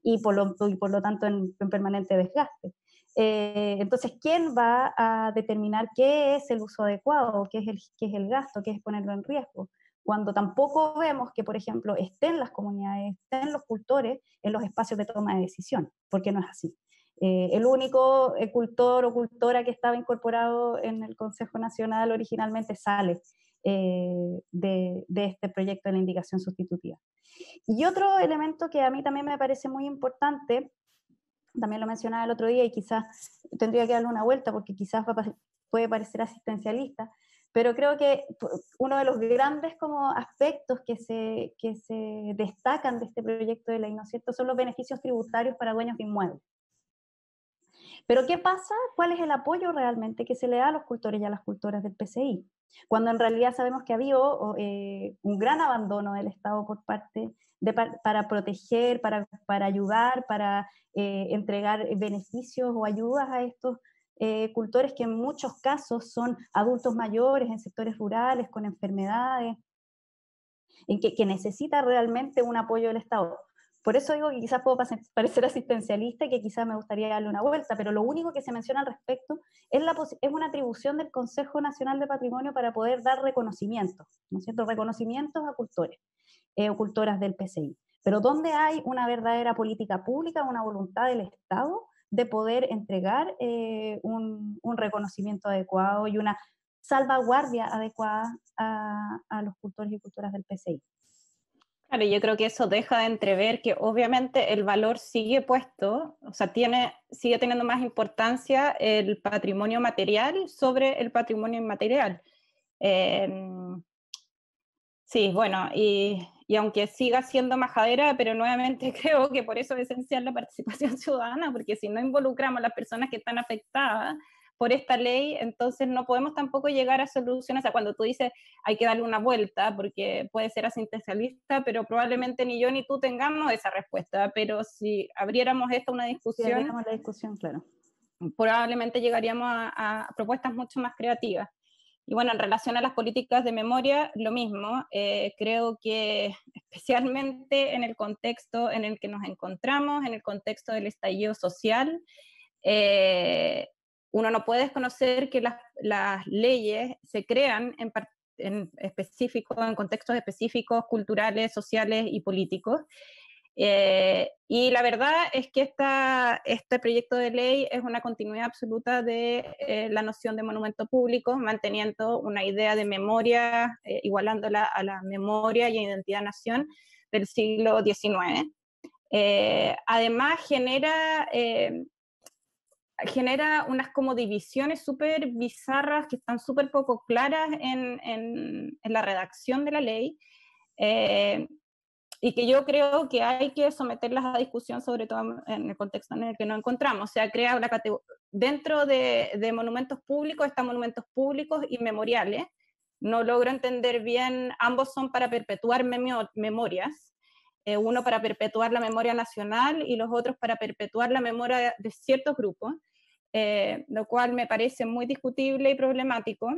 y por lo tanto en permanente desgaste. Entonces, ¿quién va a determinar qué es el uso adecuado, qué es el gasto, qué es ponerlo en riesgo? Cuando tampoco vemos que, por ejemplo, estén las comunidades, estén los cultores en los espacios de toma de decisión, porque no es así. El único cultor o cultora que estaba incorporado en el Consejo Nacional originalmente sale de este proyecto de la indicación sustitutiva. Y otro elemento que a mí también me parece muy importante, también lo mencionaba el otro día y quizás tendría que darle una vuelta porque quizás puede parecer asistencialista, pero creo que uno de los grandes como aspectos que se destacan de este proyecto de ley, ¿no es cierto?, son los beneficios tributarios para dueños de inmuebles. Pero ¿qué pasa? ¿Cuál es el apoyo realmente que se le da a los cultores y a las cultoras del PCI? Cuando en realidad sabemos que ha habido un gran abandono del Estado por parte para proteger, para ayudar, para entregar beneficios o ayudas a estos cultores que en muchos casos son adultos mayores en sectores rurales, con enfermedades, en que necesita realmente un apoyo del Estado. Por eso digo que quizás puedo parecer asistencialista y que quizás me gustaría darle una vuelta, pero lo único que se menciona al respecto es una atribución del Consejo Nacional de Patrimonio para poder dar reconocimientos, ¿no es cierto?, reconocimientos a cultores o cultoras del PCI. Pero ¿dónde hay una verdadera política pública, una voluntad del Estado de poder entregar un reconocimiento adecuado y una salvaguardia adecuada a los cultores y cultoras del PCI? Claro, yo creo que eso deja de entrever que obviamente el valor sigue puesto, o sea, sigue teniendo más importancia el patrimonio material sobre el patrimonio inmaterial. Eh, sí, bueno, y aunque siga siendo majadera, pero nuevamente creo que por eso es esencial la participación ciudadana, porque si no involucramos a las personas que están afectadas por esta ley, entonces no podemos tampoco llegar a soluciones. O sea, cuando tú dices hay que darle una vuelta, porque puede ser asistencialista, pero probablemente ni yo ni tú tengamos esa respuesta, pero si abriéramos esto a una Sí, discusión, abrimos la discusión, claro. probablemente llegaríamos a propuestas mucho más creativas. Y bueno, en relación a las políticas de memoria, lo mismo. Creo que especialmente en el contexto en el que nos encontramos, en el contexto del estallido social, uno no puede desconocer que las leyes se crean en específico, en contextos específicos, culturales, sociales y políticos. Y la verdad es que este proyecto de ley es una continuidad absoluta de la noción de monumento público, manteniendo una idea de memoria, igualándola a la memoria y identidad-nación del siglo XIX. Además, genera unas como divisiones súper bizarras que están súper poco claras en la redacción de la ley. Eh, y que yo creo que hay que someterlas a discusión, sobre todo en el contexto en el que nos encontramos. O sea, dentro de monumentos públicos están monumentos públicos y memoriales. No logro entender bien, ambos son para perpetuar memorias, uno para perpetuar la memoria nacional y los otros para perpetuar la memoria de ciertos grupos, lo cual me parece muy discutible y problemático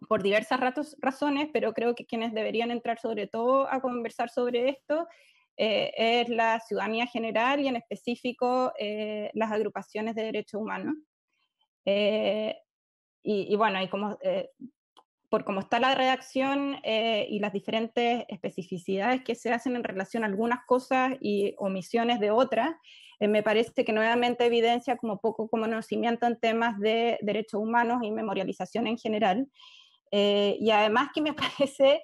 por diversas razones, pero creo que quienes deberían entrar sobre todo a conversar sobre esto es la ciudadanía general y en específico las agrupaciones de derechos humanos. Eh, y bueno, por cómo está la redacción y las diferentes especificidades que se hacen en relación a algunas cosas y omisiones de otras, me parece que nuevamente evidencia como poco conocimiento en temas de derechos humanos y memorialización en general. Y además que me parece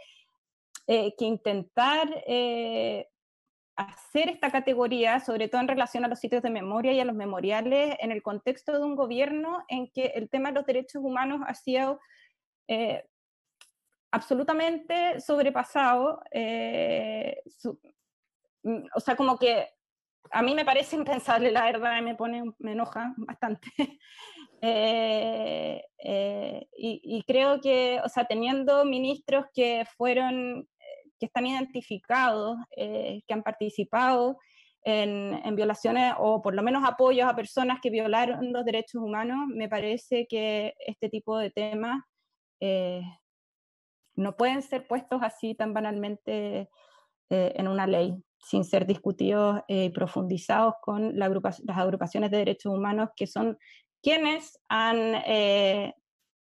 que intentar hacer esta categoría, sobre todo en relación a los sitios de memoria y a los memoriales, en el contexto de un gobierno en que el tema de los derechos humanos ha sido eh, absolutamente sobrepasado. O sea, como que a mí me parece impensable, la verdad, me enoja bastante. Y creo que, o sea, teniendo ministros que están identificados, que han participado en violaciones o por lo menos apoyos a personas que violaron los derechos humanos, me parece que este tipo de temas eh, no pueden ser puestos así tan banalmente en una ley, sin ser discutidos y profundizados con las agrupaciones de derechos humanos, que son quienes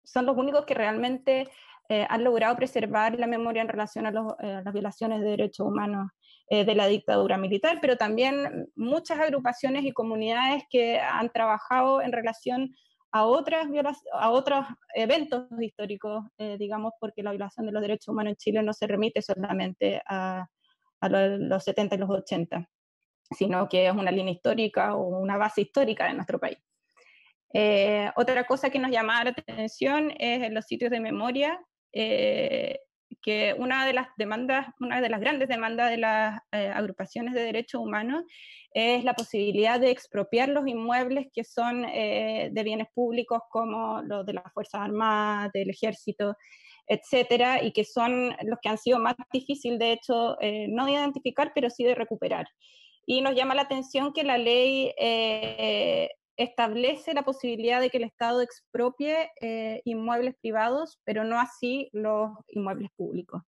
son los únicos que realmente han logrado preservar la memoria en relación a las violaciones de derechos humanos de la dictadura militar, pero también muchas agrupaciones y comunidades que han trabajado en relación a otros eventos históricos, digamos, porque la violación de los derechos humanos en Chile no se remite solamente a los 70 y los 80, sino que es una línea histórica o una base histórica de nuestro país. Otra cosa que nos llamaba la atención es en los sitios de memoria, que una de las grandes demandas de las agrupaciones de derechos humanos es la posibilidad de expropiar los inmuebles que son de bienes públicos, como los de las Fuerzas Armadas, del Ejército, etcétera, y que son los que han sido más difíciles, de hecho, no de identificar, pero sí de recuperar. Y nos llama la atención que la ley establece la posibilidad de que el Estado expropie inmuebles privados, pero no así los inmuebles públicos.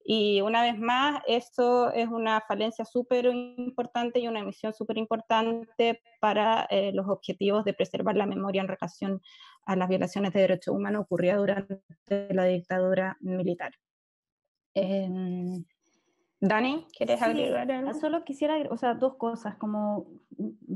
Y una vez más, esto es una falencia súper importante y una emisión súper importante para los objetivos de preservar la memoria en relación a las violaciones de derechos humanos ocurridas durante la dictadura militar. Dani, ¿quieres Sí, agregar algo? solo quisiera, o sea, dos cosas, como,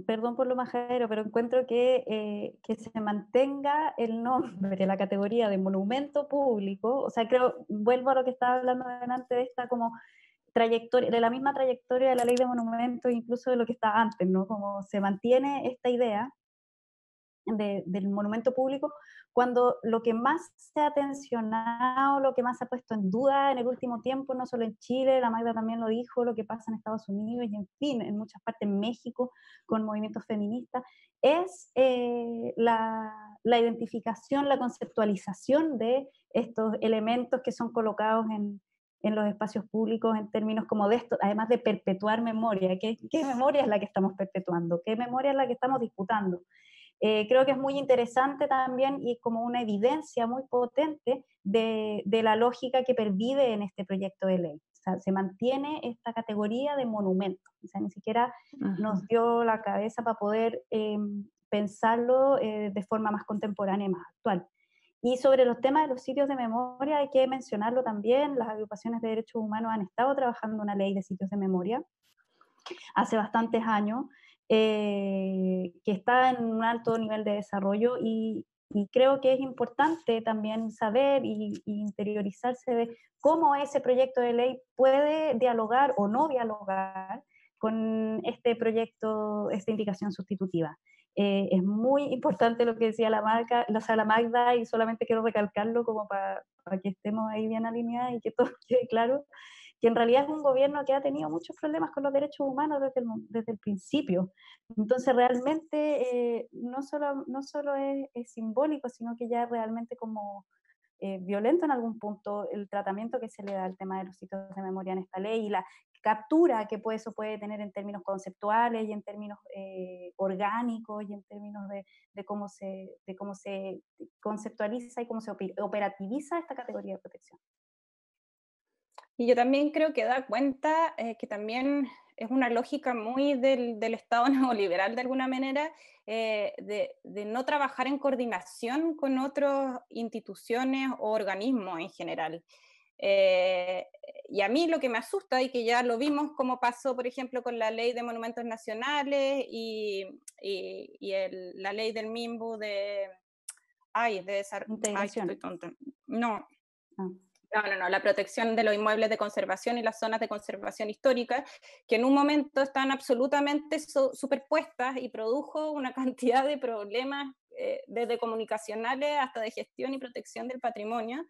perdón por lo majadero, pero encuentro que se mantenga el nombre, la categoría de monumento público, o sea, creo, vuelvo a lo que estaba hablando delante de esta como trayectoria, de la misma trayectoria de la ley de monumentos, incluso de lo que estaba antes, ¿no? Como se mantiene esta idea del monumento público, cuando lo que más se ha tensionado, lo que más se ha puesto en duda en el último tiempo, no solo en Chile, la Magda también lo dijo, lo que pasa en Estados Unidos y en fin, en muchas partes en México con movimientos feministas, es la identificación, la conceptualización de estos elementos que son colocados en los espacios públicos en términos como de esto, además de perpetuar memoria. ¿Qué memoria es la que estamos perpetuando? ¿Qué memoria es la que estamos disputando? Creo que es muy interesante también y como una evidencia muy potente de la lógica que pervive en este proyecto de ley. O sea, se mantiene esta categoría de monumento. O sea, ni siquiera nos dio la cabeza para poder pensarlo de forma más contemporánea y más actual. Y sobre los temas de los sitios de memoria, hay que mencionarlo también, las agrupaciones de derechos humanos han estado trabajando una ley de sitios de memoria hace bastantes años, que está en un alto nivel de desarrollo y creo que es importante también saber y interiorizarse de cómo ese proyecto de ley puede dialogar o no dialogar con este proyecto, esta indicación sustitutiva. Es muy importante lo que decía la Magda y solamente quiero recalcarlo como para que estemos ahí bien alineadas y que todo quede claro, que en realidad es un gobierno que ha tenido muchos problemas con los derechos humanos desde el principio. Entonces realmente no solo es simbólico, sino que ya realmente como violento en algún punto el tratamiento que se le da al tema de los sitios de memoria en esta ley y la captura que eso puede tener en términos conceptuales y en términos orgánicos y en términos de cómo se conceptualiza y cómo se operativiza esta categoría de protección. Y yo también creo que da cuenta que también es una lógica muy del Estado neoliberal de alguna manera, de no trabajar en coordinación con otras instituciones o organismos en general. Eh, y a mí lo que me asusta, y que ya lo vimos como pasó, por ejemplo, con la ley de monumentos nacionales y la ley del MIMBU de... Ay, de ay, que estoy Integración. tonta. No, Ah. no, la protección de los inmuebles de conservación y las zonas de conservación histórica, que en un momento están absolutamente superpuestas y produjo una cantidad de problemas, desde comunicacionales hasta de gestión y protección del patrimonio.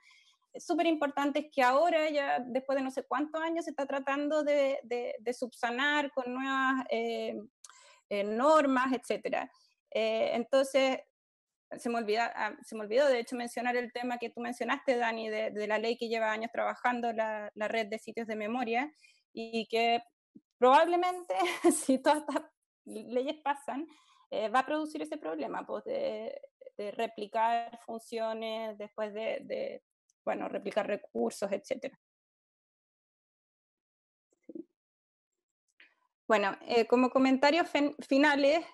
Es súper importante que ahora, ya después de no sé cuántos años, se está tratando de subsanar con nuevas normas, etc. Entonces, se me olvidó, de hecho, mencionar el tema que tú mencionaste, Dani, de la ley que lleva años trabajando la red de sitios de memoria y que probablemente, si todas estas leyes pasan, va a producir ese problema, pues, de replicar funciones, después bueno, replicar recursos, etc. Bueno, como comentarios finales,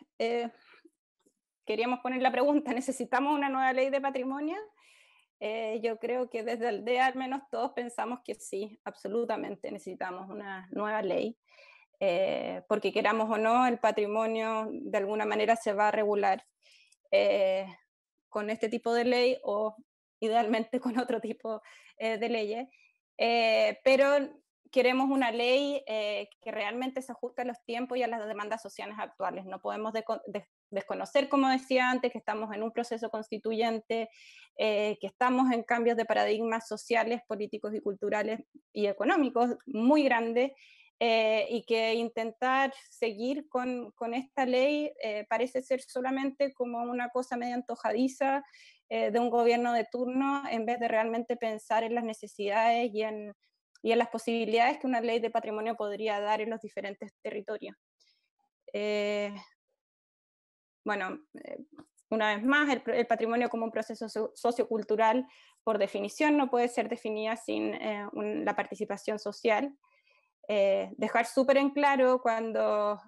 queríamos poner la pregunta, ¿necesitamos una nueva ley de patrimonio? Yo creo que desde Aldea al menos todos pensamos que sí, absolutamente necesitamos una nueva ley, porque queramos o no, el patrimonio de alguna manera se va a regular eh, con este tipo de ley o idealmente con otro tipo de leyes, pero queremos una ley que realmente se ajuste a los tiempos y a las demandas sociales actuales. No podemos desconocer, como decía antes, que estamos en un proceso constituyente, que estamos en cambios de paradigmas sociales, políticos y culturales y económicos muy grandes, y que intentar seguir con esta ley parece ser solamente como una cosa medio antojadiza de un gobierno de turno, en vez de realmente pensar en las necesidades y en las posibilidades que una ley de patrimonio podría dar en los diferentes territorios. Bueno, una vez más, el patrimonio como un proceso sociocultural, por definición, no puede ser definida sin la participación social. Dejar súper en claro cuando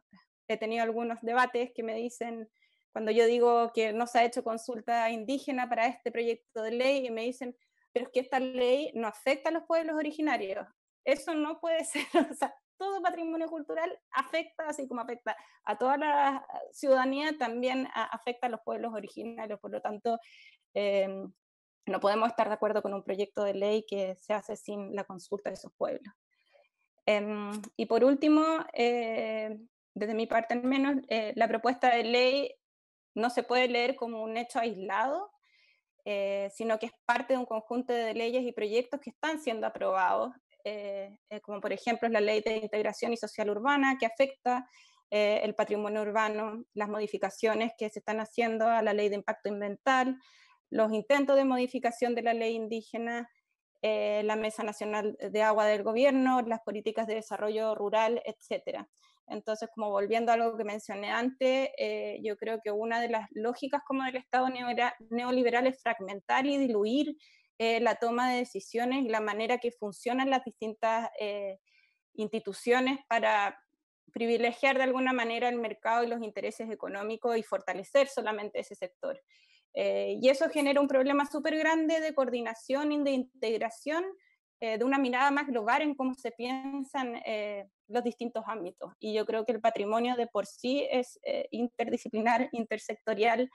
he tenido algunos debates que me dicen, cuando yo digo que no se ha hecho consulta indígena para este proyecto de ley, y me dicen, pero es que esta ley no afecta a los pueblos originarios. Eso no puede ser, o sea, todo patrimonio cultural afecta, así como afecta a toda la ciudadanía, también afecta a los pueblos originarios. Por lo tanto, no podemos estar de acuerdo con un proyecto de ley que se hace sin la consulta de esos pueblos. Y por último, desde mi parte al menos, la propuesta de ley no se puede leer como un hecho aislado, sino que es parte de un conjunto de leyes y proyectos que están siendo aprobados, como por ejemplo la Ley de Integración y Social Urbana, que afecta el patrimonio urbano, las modificaciones que se están haciendo a la Ley de Impacto Ambiental, los intentos de modificación de la ley indígena, la Mesa Nacional de Agua del Gobierno, las políticas de desarrollo rural, etc. Entonces, como volviendo a algo que mencioné antes, yo creo que una de las lógicas como del Estado neoliberal es fragmentar y diluir la toma de decisiones y la manera que funcionan las distintas instituciones para privilegiar de alguna manera el mercado y los intereses económicos y fortalecer solamente ese sector. Y eso genera un problema súper grande de coordinación y de integración, de una mirada más global en cómo se piensan los distintos ámbitos. Y yo creo que el patrimonio de por sí es interdisciplinar, intersectorial,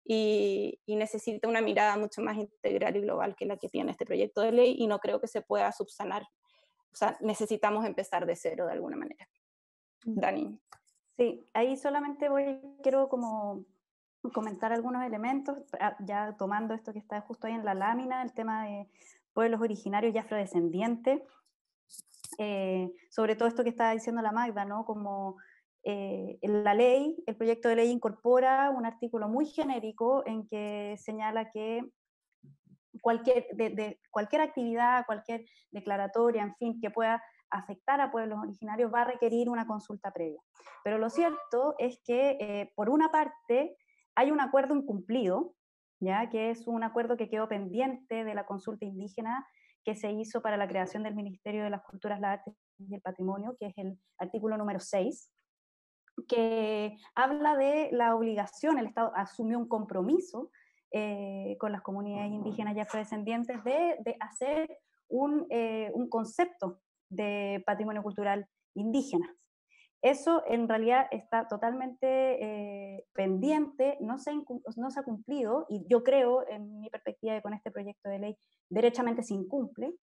y necesita una mirada mucho más integral y global que la que tiene este proyecto de ley, y no creo que se pueda subsanar. O sea, necesitamos empezar de cero de alguna manera. Dani. Sí, ahí solamente quiero como comentar algunos elementos, ya tomando esto que está justo ahí en la lámina, el tema de pueblos originarios y afrodescendientes, sobre todo esto que estaba diciendo la Magda, ¿no? Como la ley, el proyecto de ley incorpora un artículo muy genérico en que señala que cualquier actividad, cualquier declaratoria, en fin, que pueda afectar a pueblos originarios va a requerir una consulta previa. Pero lo cierto es que, por una parte, hay un acuerdo incumplido, ¿ya? Que es un acuerdo que quedó pendiente de la consulta indígena que se hizo para la creación del Ministerio de las Culturas, las Artes y el Patrimonio, que es el artículo número 6, que habla de la obligación, el Estado asumió un compromiso con las comunidades indígenas y afrodescendientes de hacer un concepto de patrimonio cultural indígena. Eso en realidad está totalmente pendiente, no se ha cumplido, y yo creo, en mi perspectiva, que con este proyecto de ley derechamente se incumple.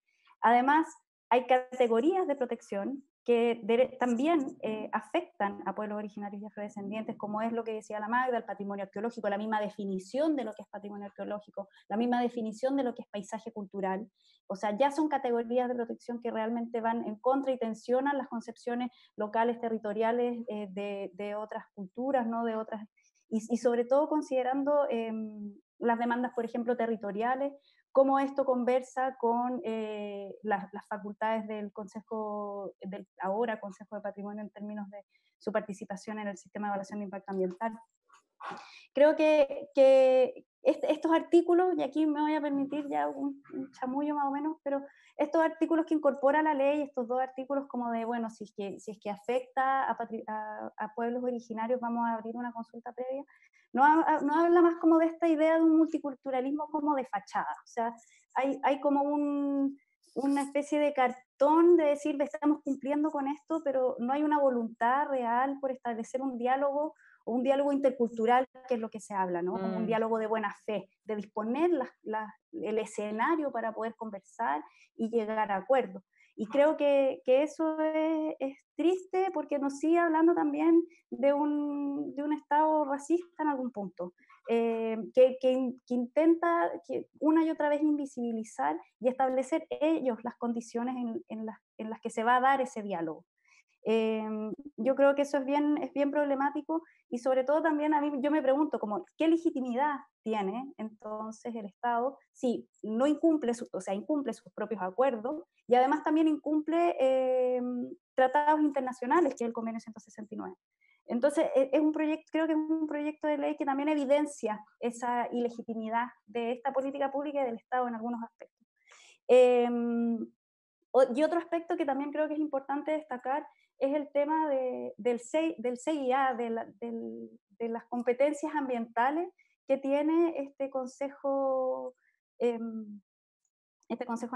Además, hay categorías de protección que también afectan a pueblos originarios y afrodescendientes, como es lo que decía la Magda, el patrimonio arqueológico, la misma definición de lo que es patrimonio arqueológico, la misma definición de lo que es paisaje cultural. O sea, ya son categorías de protección que realmente van en contra y tensionan las concepciones locales, territoriales de otras culturas, ¿no? De otras, y sobre todo considerando las demandas, por ejemplo, territoriales, cómo esto conversa con las facultades del Consejo, ahora Consejo de Patrimonio, en términos de su participación en el sistema de evaluación de impacto ambiental. Creo que estos artículos, y aquí me voy a permitir ya un chamullo más o menos, pero estos artículos que incorpora la ley, estos dos artículos como de, bueno, si es que afecta a pueblos originarios, vamos a abrir una consulta previa, no habla más como de esta idea de un multiculturalismo como de fachada. O sea, hay como una especie de cartón de decir, estamos cumpliendo con esto, pero no hay una voluntad real por establecer un diálogo, o un diálogo intercultural, que es lo que se habla, ¿no? Como un diálogo de buena fe, de disponer el escenario para poder conversar y llegar a acuerdos. Y creo que eso es triste porque nos sigue hablando también de un Estado racista en algún punto, que intenta una y otra vez invisibilizar y establecer ellos las condiciones en las que se va a dar ese diálogo. Yo creo que eso es bien problemático y sobre todo también a mí yo me pregunto como, ¿qué legitimidad tiene entonces el Estado si no incumple, o sea, incumple sus propios acuerdos y además también incumple tratados internacionales, que es el Convenio 169? Entonces, es un proyecto, creo que es un proyecto de ley que también evidencia esa ilegitimidad de esta política pública y del Estado en algunos aspectos. Y otro aspecto que también creo que es importante destacar es el tema del CIA, de las competencias ambientales que tiene este Consejo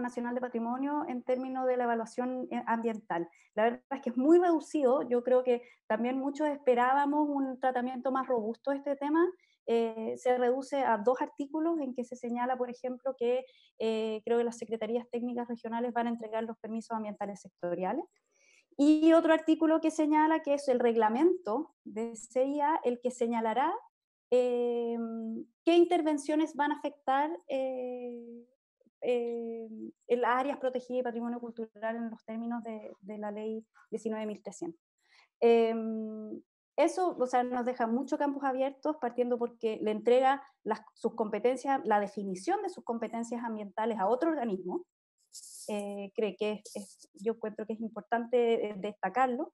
Nacional de Patrimonio en términos de la evaluación ambiental. La verdad es que es muy reducido, yo creo que también muchos esperábamos un tratamiento más robusto de este tema. Se reduce a 2 artículos en que se señala, por ejemplo, que creo que las secretarías técnicas regionales van a entregar los permisos ambientales sectoriales. Y otro artículo que señala que es el reglamento de CIA el que señalará qué intervenciones van a afectar en las áreas protegidas y patrimonio cultural en los términos de la ley 19.300. Eso, o sea, nos deja muchos campos abiertos, partiendo porque le entrega sus competencias, la definición de sus competencias ambientales a otro organismo. Creo que yo encuentro que es importante destacarlo.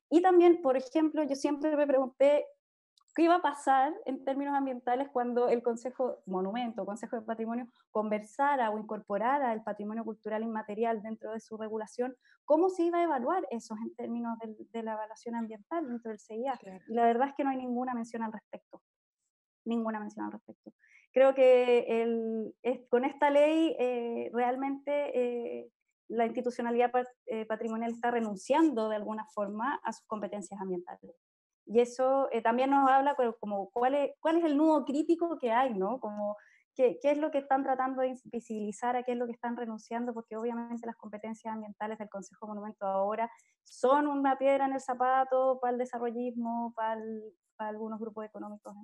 Y también, por ejemplo, yo siempre me pregunté qué iba a pasar en términos ambientales cuando el Consejo Monumento, Consejo de Patrimonio, conversara o incorporara el patrimonio cultural inmaterial dentro de su regulación, cómo se iba a evaluar eso en términos de la evaluación ambiental dentro del CIA. Claro. Y la verdad es que no hay ninguna mención al respecto. Ninguna mención al respecto. Creo que con esta ley realmente la institucionalidad patrimonial está renunciando de alguna forma a sus competencias ambientales. Y eso también nos habla como cuál es el nudo crítico que hay, ¿no? Como qué es lo que están tratando de visibilizar, a qué es lo que están renunciando, porque obviamente las competencias ambientales del Consejo de Monumentos ahora son una piedra en el zapato para el desarrollismo, para algunos grupos económicos.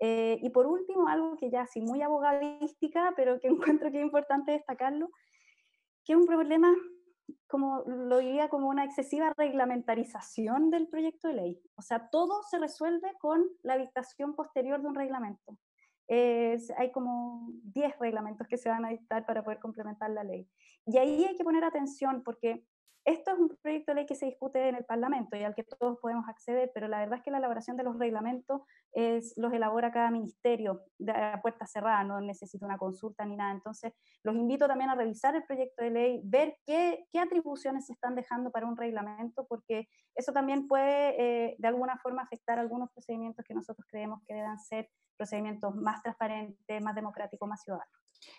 Y por último, algo que ya sí muy abogadística, pero que encuentro que es importante destacarlo, que es un problema, como lo diría, como una excesiva reglamentarización del proyecto de ley. O sea, todo se resuelve con la dictación posterior de un reglamento. Hay como 10 reglamentos que se van a dictar para poder complementar la ley. Y ahí hay que poner atención porque esto es un proyecto de ley que se discute en el Parlamento y al que todos podemos acceder, pero la verdad es que la elaboración de los reglamentos los elabora cada ministerio a puerta cerrada, no necesita una consulta ni nada. Entonces, los invito también a revisar el proyecto de ley, ver qué atribuciones se están dejando para un reglamento, porque eso también puede de alguna forma afectar algunos procedimientos que nosotros creemos que deban ser procedimientos más transparentes, más democráticos, más ciudadanos.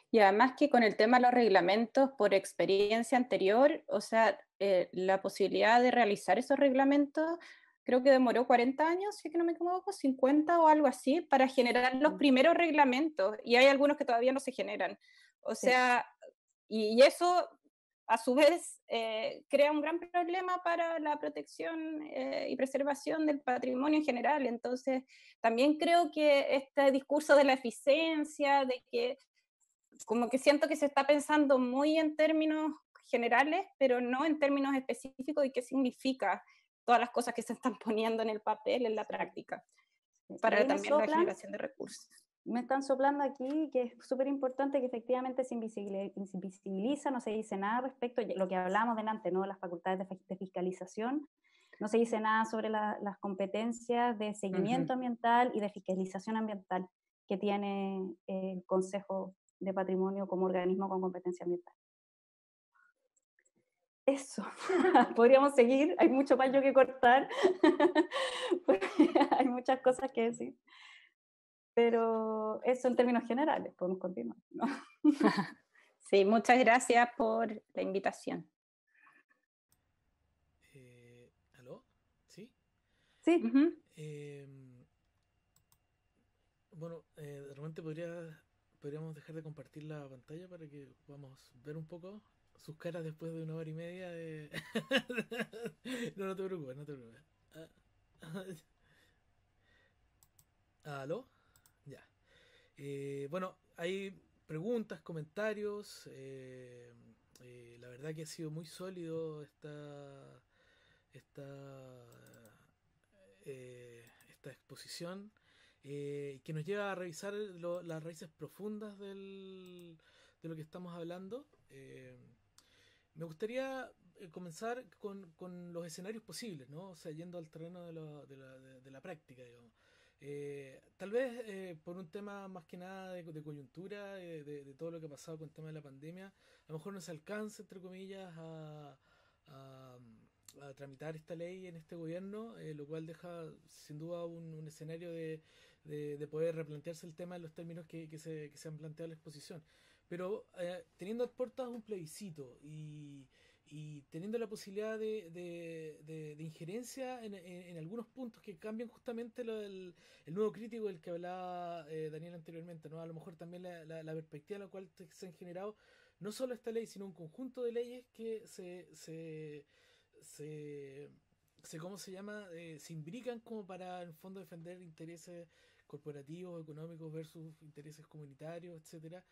Y además que con el tema de los reglamentos, por experiencia anterior, o sea, la posibilidad de realizar esos reglamentos, creo que demoró 40 años, si que no me equivoco, 50 o algo así, para generar los primeros reglamentos, y hay algunos que todavía no se generan. O sea, y eso a su vez crea un gran problema para la protección y preservación del patrimonio en general. Entonces, también creo que este discurso de la eficiencia, de que como que siento que se está pensando muy en términos generales, pero no en términos específicos de qué significa todas las cosas que se están poniendo en el papel, en la práctica, para también la generación de recursos. Me están soplando aquí que es súper importante que efectivamente se invisibiliza, no se dice nada respecto a lo que hablamos delante, ¿no? Las facultades de fiscalización, no se dice nada sobre las competencias de seguimiento ambiental y de fiscalización ambiental que tiene el Consejo de Patrimonio como organismo con competencia ambiental. Eso, podríamos seguir, hay mucho paño que cortar, hay muchas cosas que decir, pero eso en términos generales, podemos continuar, ¿no? Sí, muchas gracias por la invitación. ¿Aló? ¿Sí? Sí. Bueno, de repente podríamos dejar de compartir la pantalla para que podamos ver un poco sus caras después de 1 hora y media de... No, no te preocupes, no te preocupes. ¿Aló? Ya. Bueno, hay preguntas, comentarios. La verdad que ha sido muy sólido esta, esta exposición, que nos lleva a revisar las raíces profundas de lo que estamos hablando. Me gustaría comenzar con los escenarios posibles, ¿no? O sea, yendo al terreno de la práctica, digamos. Tal vez por un tema más que nada de coyuntura, de todo lo que ha pasado con el tema de la pandemia, a lo mejor no se alcanza, entre comillas, a, a tramitar esta ley en este gobierno, lo cual deja sin duda un escenario de poder replantearse el tema en los términos que se han planteado en la exposición. Pero teniendo a puertas un plebiscito y teniendo la posibilidad de injerencia en algunos puntos que cambian justamente el nuevo crítico del que hablaba Daniel anteriormente, ¿no? A lo mejor también la perspectiva en la cual se han generado no solo esta ley, sino un conjunto de leyes que se, ¿cómo se llama? Se imbrican como para, en el fondo, defender intereses corporativos, económicos versus intereses comunitarios, etcétera.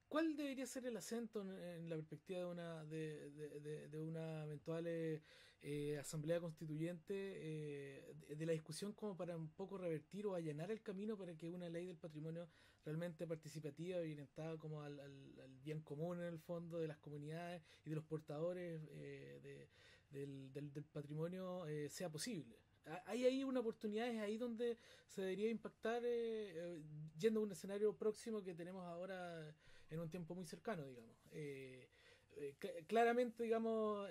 ¿Cuál debería ser el acento en la perspectiva de una eventual asamblea constituyente, de la discusión, como para un poco revertir o allanar el camino para que una ley del patrimonio realmente participativa y orientada como al bien común en el fondo de las comunidades y de los portadores del patrimonio sea posible? Hay ahí una oportunidad, es ahí donde se debería impactar, yendo a un escenario próximo que tenemos ahora en un tiempo muy cercano, digamos. Claramente, digamos,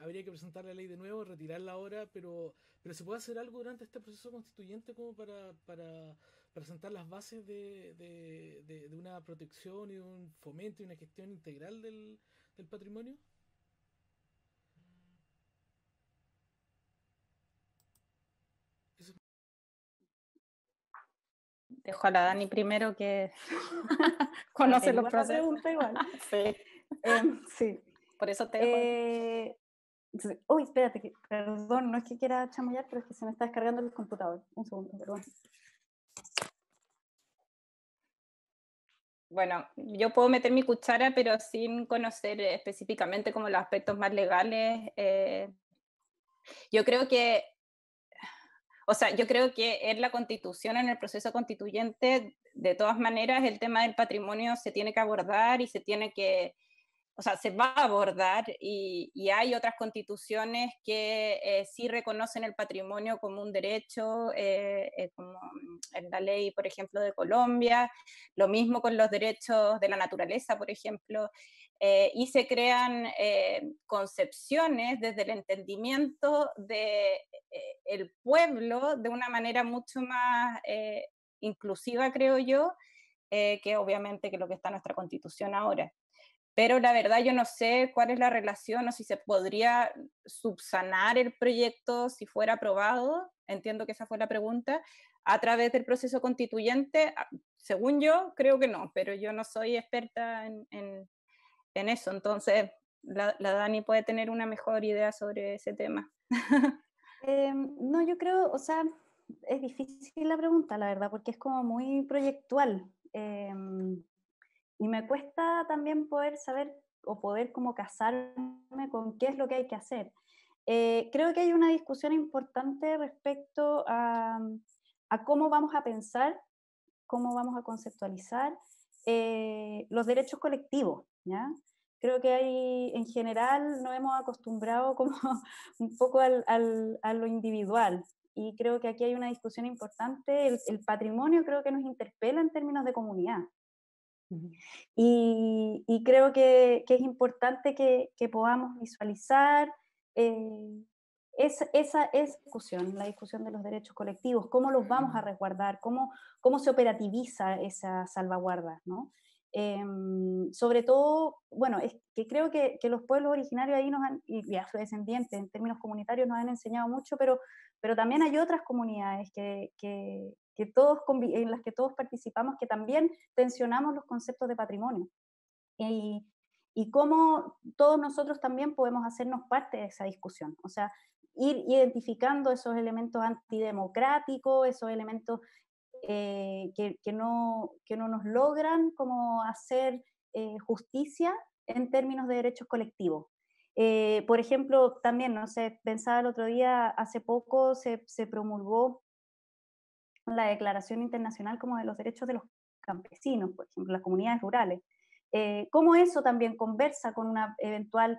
habría que presentar la ley de nuevo, retirarla ahora, pero se puede hacer algo durante este proceso constituyente como para sentar las bases de una protección y de un fomento y una gestión integral del patrimonio. Eso. Dejo a la Dani primero, que conoce los procesos. Pregunta igual. Sí. Sí. Por eso te dejo. Uy, espérate, perdón, no es que quiera chamullar, pero es que se me está descargando el computador. Un segundo, perdón. Bueno, yo puedo meter mi cuchara, pero sin conocer específicamente como los aspectos más legales. Yo creo que, o sea, yo creo que en la Constitución, en el proceso constituyente, de todas maneras, el tema del patrimonio se tiene que abordar y se tiene que, o sea, se va a abordar, y hay otras constituciones que sí reconocen el patrimonio como un derecho, como en la ley, por ejemplo, de Colombia, lo mismo con los derechos de la naturaleza, por ejemplo, y se crean concepciones desde el entendimiento de el pueblo de una manera mucho más inclusiva, creo yo, que obviamente que lo que está en nuestra constitución ahora. Pero la verdad yo no sé cuál es la relación o si se podría subsanar el proyecto si fuera aprobado, entiendo que esa fue la pregunta, a través del proceso constituyente. Según yo, creo que no, pero yo no soy experta en eso, entonces la Dani puede tener una mejor idea sobre ese tema. No, yo creo, o sea, es difícil la pregunta, la verdad, porque es como muy proyectual. Y me cuesta también poder saber o poder como casarme con qué es lo que hay que hacer. Creo que hay una discusión importante respecto a cómo vamos a pensar, cómo vamos a conceptualizar los derechos colectivos, ¿ya? Creo que hay, en general, nos hemos acostumbrado como un poco a lo individual, y creo que aquí hay una discusión importante. El patrimonio creo que nos interpela en términos de comunidad. Y creo que es importante que podamos visualizar esa discusión, la discusión de los derechos colectivos, cómo los vamos a resguardar, cómo se operativiza esa salvaguarda, ¿no? Sobre todo, bueno, es que creo que los pueblos originarios ahí y afrodescendientes en términos comunitarios nos han enseñado mucho, pero también hay otras comunidades en las que todos participamos, que también tensionamos los conceptos de patrimonio. y cómo todos nosotros también podemos hacernos parte de esa discusión. O sea, ir identificando esos elementos antidemocráticos, esos elementos que no nos logran como hacer justicia en términos de derechos colectivos. Por ejemplo, también, no sé, pensaba el otro día, hace poco se promulgó la Declaración Internacional como de los Derechos de los Campesinos, por ejemplo, las comunidades rurales. Cómo eso también conversa con una eventual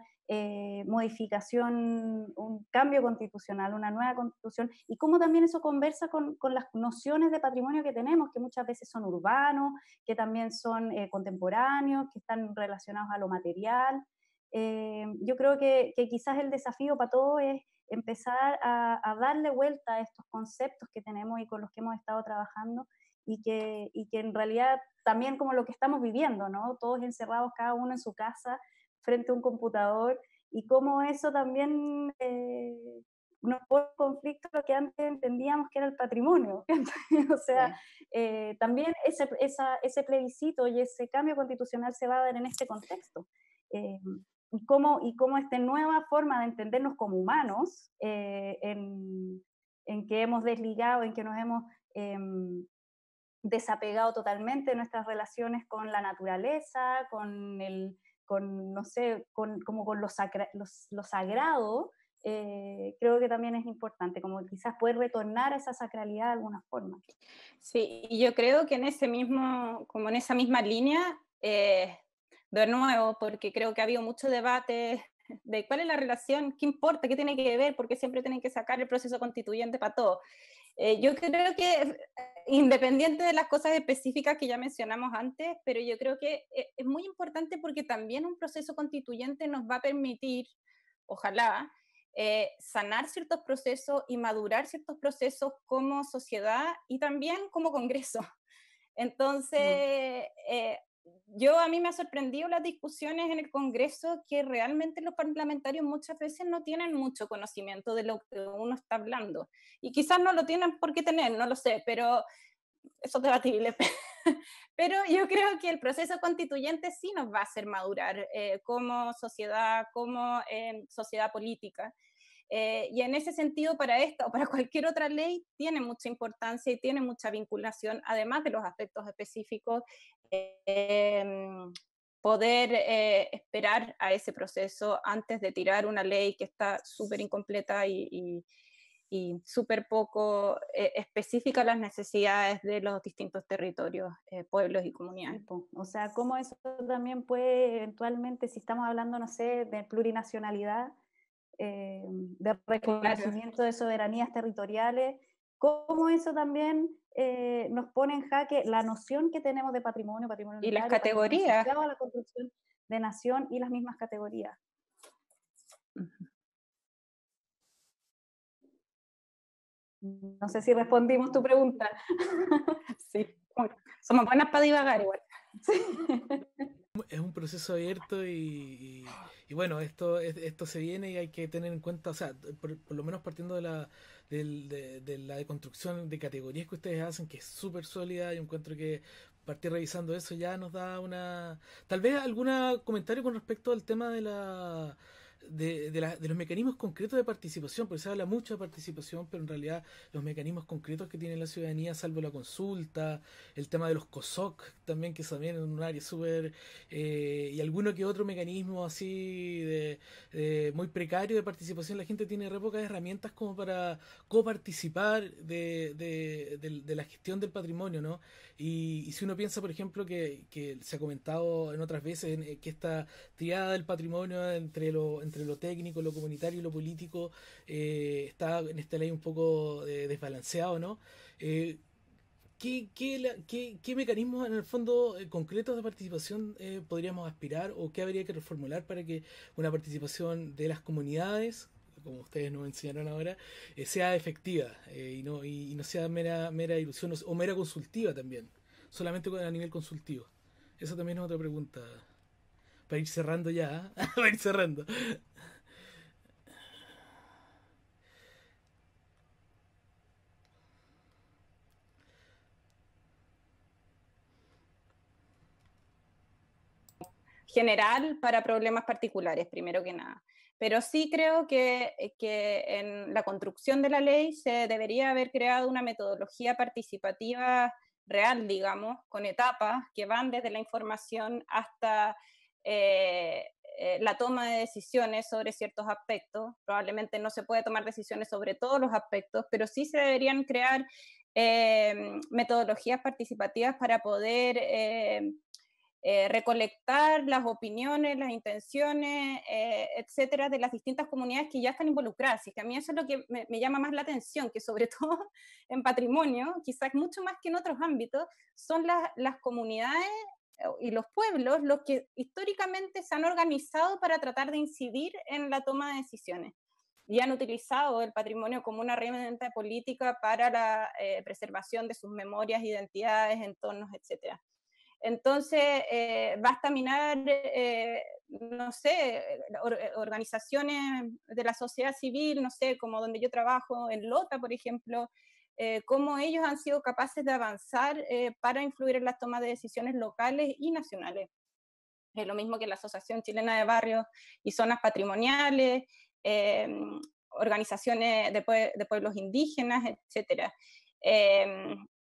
modificación, un cambio constitucional, una nueva constitución, y cómo también eso conversa con las nociones de patrimonio que tenemos, que muchas veces son urbanos, que también son contemporáneos, que están relacionados a lo material. Yo creo que quizás el desafío para todos es empezar a darle vuelta a estos conceptos que tenemos y con los que hemos estado trabajando y que en realidad también como lo que estamos viviendo, ¿no? Todos encerrados, cada uno en su casa, frente a un computador, y cómo eso también nos pone en conflicto lo que antes entendíamos que era el patrimonio. O sea, también ese plebiscito y ese cambio constitucional se va a dar en este contexto. Y cómo esta nueva forma de entendernos como humanos, en que hemos desligado, en que nos hemos desapegado totalmente de nuestras relaciones con la naturaleza, no sé, como con lo sagrado, creo que también es importante, como quizás poder retornar a esa sacralidad de alguna forma. Sí, y yo creo que como en esa misma línea, de nuevo, porque creo que ha habido mucho debate de cuál es la relación, qué importa, qué tiene que ver, porque siempre tienen que sacar el proceso constituyente para todo. Yo creo que, independiente de las cosas específicas que ya mencionamos antes, pero yo creo que es muy importante porque también un proceso constituyente nos va a permitir, ojalá, sanar ciertos procesos y madurar ciertos procesos como sociedad y también como Congreso. Entonces, a mí me ha sorprendido las discusiones en el Congreso, que realmente los parlamentarios muchas veces no tienen mucho conocimiento de lo que uno está hablando. Y quizás no lo tienen por qué tener, no lo sé, pero eso es debatible. Pero yo creo que el proceso constituyente sí nos va a hacer madurar como sociedad, como sociedad política. Y en ese sentido, para esta o para cualquier otra ley, tiene mucha importancia y tiene mucha vinculación, además de los aspectos específicos, eh, poder esperar a ese proceso antes de tirar una ley que está súper incompleta y súper poco específica a las necesidades de los distintos territorios, pueblos y comunidades. O sea, cómo eso también puede eventualmente, si estamos hablando, no sé, de plurinacionalidad, de reconocimiento de soberanías territoriales, cómo eso también nos pone en jaque la noción que tenemos de patrimonio y las categorías asociado a la construcción de nación y las mismas categorías. No sé si respondimos tu pregunta. Sí, somos buenas para divagar igual. Sí. Es un proceso abierto y bueno, esto se viene y hay que tener en cuenta, o sea, por lo menos partiendo de la deconstrucción de categorías que ustedes hacen, que es súper sólida, y encuentro que partir revisando eso ya nos da tal vez algún comentario con respecto al tema de los mecanismos concretos de participación, porque se habla mucho de participación, pero en realidad los mecanismos concretos que tiene la ciudadanía, salvo la consulta, el tema de los COSOC también, que también es un área súper, y alguno que otro mecanismo así muy precario de participación, la gente tiene re pocas herramientas como para coparticipar de la gestión del patrimonio, ¿no? Y si uno piensa, por ejemplo, que se ha comentado en otras veces que esta triada del patrimonio entre lo técnico, lo comunitario y lo político está en esta ley un poco desbalanceado, ¿no? ¿Qué mecanismos en el fondo concretos de participación podríamos aspirar o qué habría que reformular para que una participación de las comunidades, como ustedes nos enseñaron ahora, sea efectiva y no sea mera ilusión o mera consultiva también, solamente a nivel consultivo? Esa también es otra pregunta para ir cerrando ya, para ir cerrando. general para problemas particulares, primero que nada. Pero sí creo que en la construcción de la ley se debería haber creado una metodología participativa real, digamos, con etapas que van desde la información hasta la toma de decisiones sobre ciertos aspectos. Probablemente no se puede tomar decisiones sobre todos los aspectos, pero sí se deberían crear metodologías participativas para poder recolectar las opiniones, las intenciones, etcétera, de las distintas comunidades que ya están involucradas. Y que a mí eso es lo que me llama más la atención, que sobre todo en patrimonio, quizás mucho más que en otros ámbitos, son las comunidades y los pueblos los que históricamente se han organizado para tratar de incidir en la toma de decisiones y han utilizado el patrimonio como una herramienta política para la preservación de sus memorias, identidades, entornos, etcétera. Entonces, basta mirar, no sé, organizaciones de la sociedad civil, no sé, como donde yo trabajo, en Lota, por ejemplo, cómo ellos han sido capaces de avanzar para influir en las tomas de decisiones locales y nacionales. Es lo mismo que la Asociación Chilena de Barrios y Zonas Patrimoniales, organizaciones de pueblos indígenas, etc.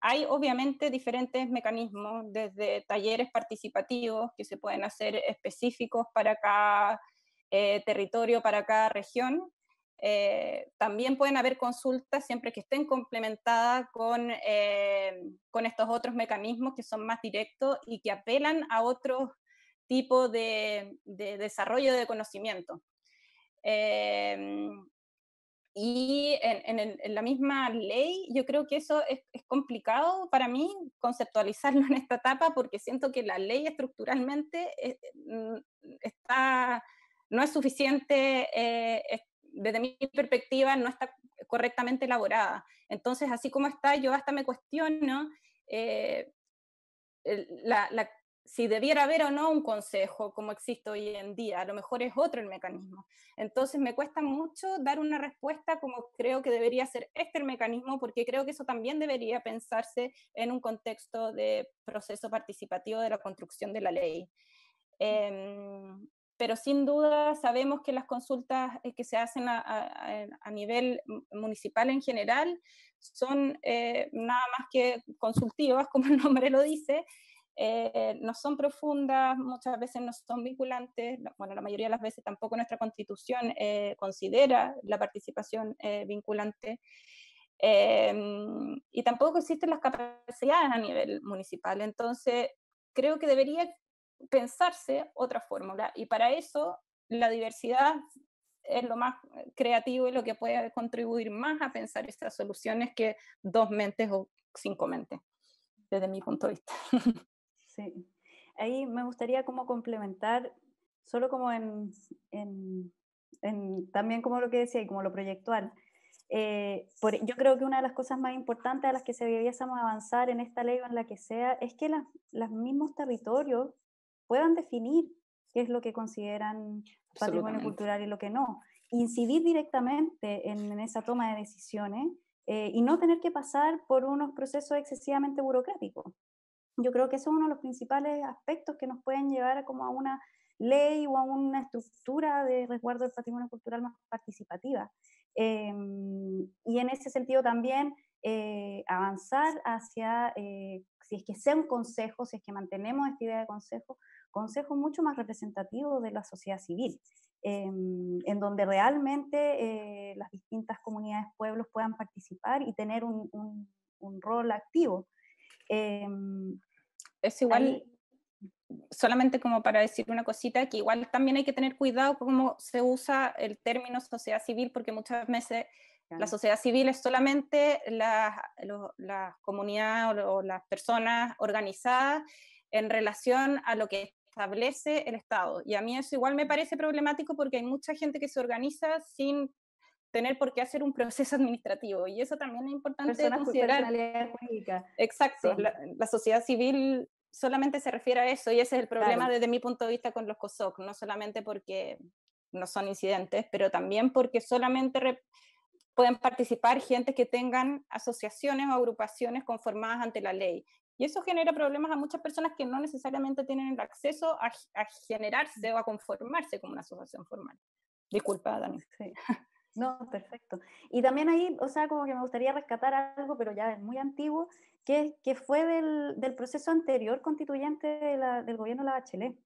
Hay obviamente diferentes mecanismos, desde talleres participativos que se pueden hacer específicos para cada territorio, para cada región. También pueden haber consultas siempre que estén complementadas con estos otros mecanismos que son más directos y que apelan a otros tipo de desarrollo de conocimiento. Y en la misma ley, yo creo que eso es complicado para mí conceptualizarlo en esta etapa, porque siento que la ley estructuralmente no es suficiente, desde mi perspectiva, no está correctamente elaborada. Entonces, así como está, yo hasta me cuestiono si debiera haber o no un consejo como existe hoy en día. A lo mejor es otro el mecanismo. Entonces me cuesta mucho dar una respuesta como creo que debería ser el mecanismo, porque creo que eso también debería pensarse en un contexto de proceso participativo de la construcción de la ley. Pero sin duda sabemos que las consultas que se hacen a nivel municipal en general son nada más que consultivas, como el nombre lo dice. No son profundas, muchas veces no son vinculantes, bueno, la mayoría de las veces tampoco nuestra constitución considera la participación vinculante, y tampoco existen las capacidades a nivel municipal. Entonces creo que debería pensarse otra fórmula, y para eso la diversidad es lo más creativo y lo que puede contribuir más a pensar estas soluciones que dos mentes o cinco mentes, desde mi punto de vista. Sí. Ahí me gustaría como complementar, solo como también como lo que decía, y como lo proyectual. Yo creo que una de las cosas más importantes a las que se debiésemos avanzar en esta ley o en la que sea, es que los mismos territorios puedan definir qué es lo que consideran patrimonio cultural y lo que no. Incidir directamente en esa toma de decisiones y no tener que pasar por unos procesos excesivamente burocráticos. Yo creo que eso es uno de los principales aspectos que nos pueden llevar como a una ley o a una estructura de resguardo del patrimonio cultural más participativa. Y en ese sentido también avanzar hacia, si es que sea un consejo, si es que mantenemos esta idea de consejo mucho más representativo de la sociedad civil, en donde realmente las distintas comunidades, pueblos puedan participar y tener un rol activo. Es igual, solamente como para decir una cosita, que igual también hay que tener cuidado cómo se usa el término sociedad civil, porque muchas veces la sociedad civil es solamente las comunidades o las personas organizadas en relación a lo que establece el Estado. Y a mí eso igual me parece problemático, porque hay mucha gente que se organiza sin tener por qué hacer un proceso administrativo, y eso también es importante considerar. Personalidad jurídica. Exacto, Sí. la sociedad civil solamente se refiere a eso, y ese es el problema, Claro, desde mi punto de vista, con los COSOC, no solamente porque no son incidentes, pero también porque solamente pueden participar gente que tengan asociaciones o agrupaciones conformadas ante la ley. Y eso genera problemas a muchas personas que no necesariamente tienen el acceso a generarse o a conformarse como una asociación formal. Disculpa, Dani. Sí. No, perfecto. Y también ahí, o sea, como que me gustaría rescatar algo, pero ya es muy antiguo, que fue del proceso anterior constituyente del gobierno de la Bachelet.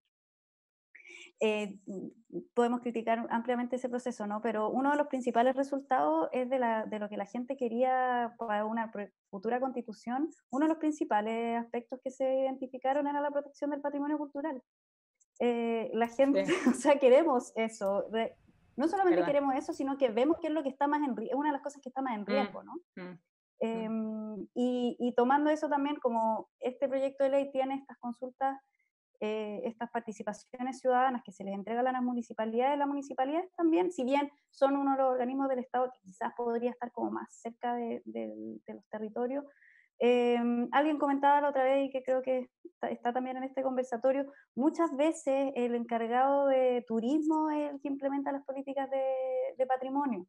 Podemos criticar ampliamente ese proceso, ¿no? Pero uno de los principales resultados es de lo que la gente quería para una futura constitución. Uno de los principales aspectos que se identificaron era la protección del patrimonio cultural. La gente, sí. O sea, queremos eso. No solamente queremos eso, sino que vemos que es lo que está más en riesgo, una de las cosas que está más en riesgo, ¿no? Y tomando eso también, como este proyecto de ley tiene estas consultas, estas participaciones ciudadanas que se les entregan a las municipalidades también, si bien son uno de los organismos del Estado que quizás podría estar como más cerca de los territorios. Alguien comentaba la otra vez, y que creo que está también en este conversatorio, muchas veces el encargado de turismo es el que implementa las políticas de patrimonio.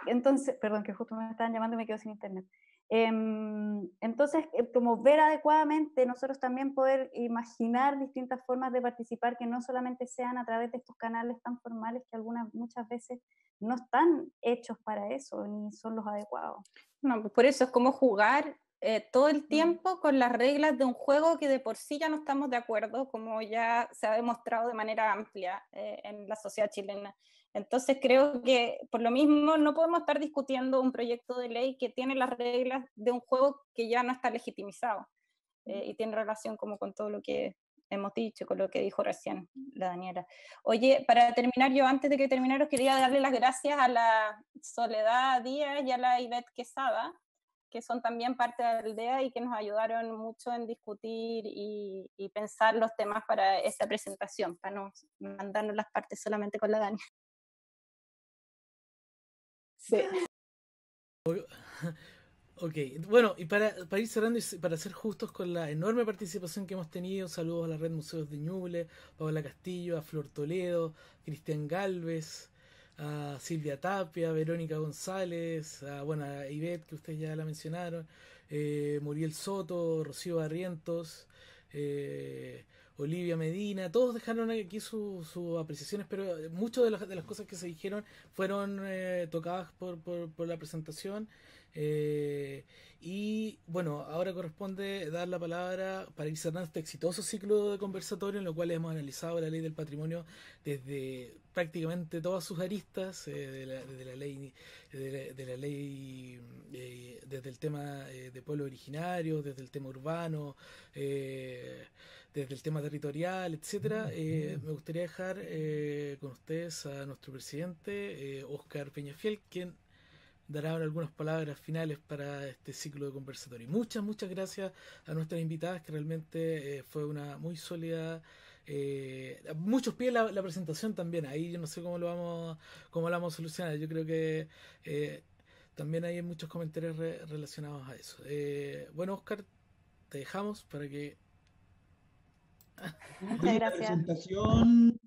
Entonces, perdón, que justo me estaban llamando y me quedo sin internet. Entonces, como ver adecuadamente, nosotros también poder imaginar distintas formas de participar que no solamente sean a través de estos canales tan formales que muchas veces no están hechos para eso, ni son los adecuados. No, pues por eso es como jugar todo el tiempo con las reglas de un juego que de por sí ya no estamos de acuerdo, como ya se ha demostrado de manera amplia en la sociedad chilena. Entonces creo que por lo mismo no podemos estar discutiendo un proyecto de ley que tiene las reglas de un juego que ya no está legitimizado y tiene relación como con todo lo que hemos dicho, con lo que dijo recién la Daniela. Oye, para terminar, yo antes de que terminaros quería darle las gracias a la Soledad Díaz y a la Ivette Quesada, que son también parte de la aldea y que nos ayudaron mucho en discutir y pensar los temas para esta presentación, para no mandarnos las partes solamente con la Dani. Sí. Ok, bueno, y para ir cerrando y para ser justos con la enorme participación que hemos tenido, saludos a la Red Museos de Ñuble, Paola Castillo, a Flor Toledo, Cristian Galvez, a Silvia Tapia, Verónica González, a Ivette, que ustedes ya la mencionaron, Muriel Soto, Rocío Barrientos, Olivia Medina, todos dejaron aquí sus apreciaciones, pero muchas de las cosas que se dijeron fueron tocadas por la presentación. Y bueno, ahora corresponde dar la palabra para ir cerrando este exitoso ciclo de conversatorio en lo cual hemos analizado la ley del patrimonio desde prácticamente todas sus aristas, desde la ley, desde el tema de pueblos originarios, desde el tema urbano, desde el tema territorial, etcétera. Me gustaría dejar con ustedes a nuestro presidente, Óscar Peñafiel, quien dará algunas palabras finales para este ciclo de conversatorio. Muchas gracias a nuestras invitadas, que realmente fue una muy sólida. Muchos pies la presentación también. Ahí yo no sé cómo lo vamos a solucionar. Yo creo que también hay muchos comentarios relacionados a eso. Bueno, Óscar, te dejamos para que... Muchas gracias. La presentación,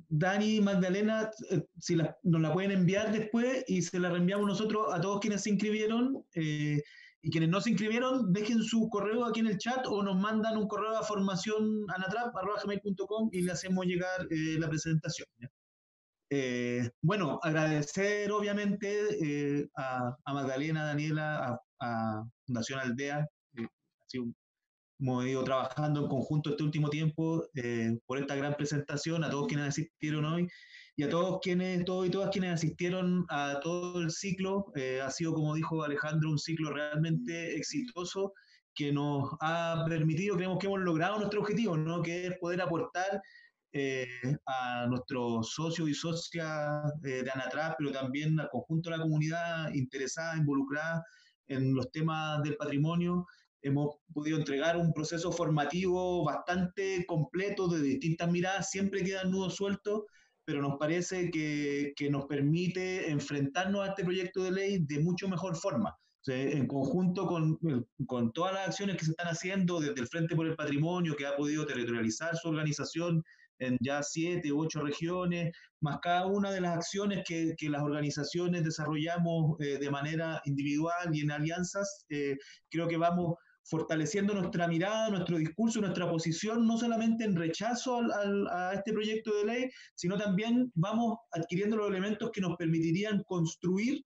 Dani y Magdalena, si nos la pueden enviar después y se la reenviamos nosotros a todos quienes se inscribieron, y quienes no se inscribieron, dejen su correo aquí en el chat o nos mandan un correo a formacion@anatrap.gmail.com y le hacemos llegar la presentación. Bueno, agradecer obviamente a Magdalena, a Daniela, a Fundación Aldea. Hemos ido trabajando en conjunto este último tiempo por esta gran presentación, a todos quienes asistieron hoy y a todos y todas quienes asistieron a todo el ciclo. Ha sido, como dijo Alejandro, un ciclo realmente exitoso que nos ha permitido, creemos que hemos logrado nuestro objetivo, ¿no? Que es poder aportar a nuestros socios y socias de Anatrap, pero también al conjunto de la comunidad interesada, involucrada en los temas del patrimonio. Hemos podido entregar un proceso formativo bastante completo de distintas miradas, siempre quedan nudos sueltos, pero nos parece que nos permite enfrentarnos a este proyecto de ley de mucho mejor forma. O sea, en conjunto con todas las acciones que se están haciendo desde el Frente por el Patrimonio, que ha podido territorializar su organización en ya 7 u 8 regiones, más cada una de las acciones que las organizaciones desarrollamos de manera individual y en alianzas, creo que vamos fortaleciendo nuestra mirada, nuestro discurso, nuestra posición, no solamente en rechazo a este proyecto de ley, sino también vamos adquiriendo los elementos que nos permitirían construir,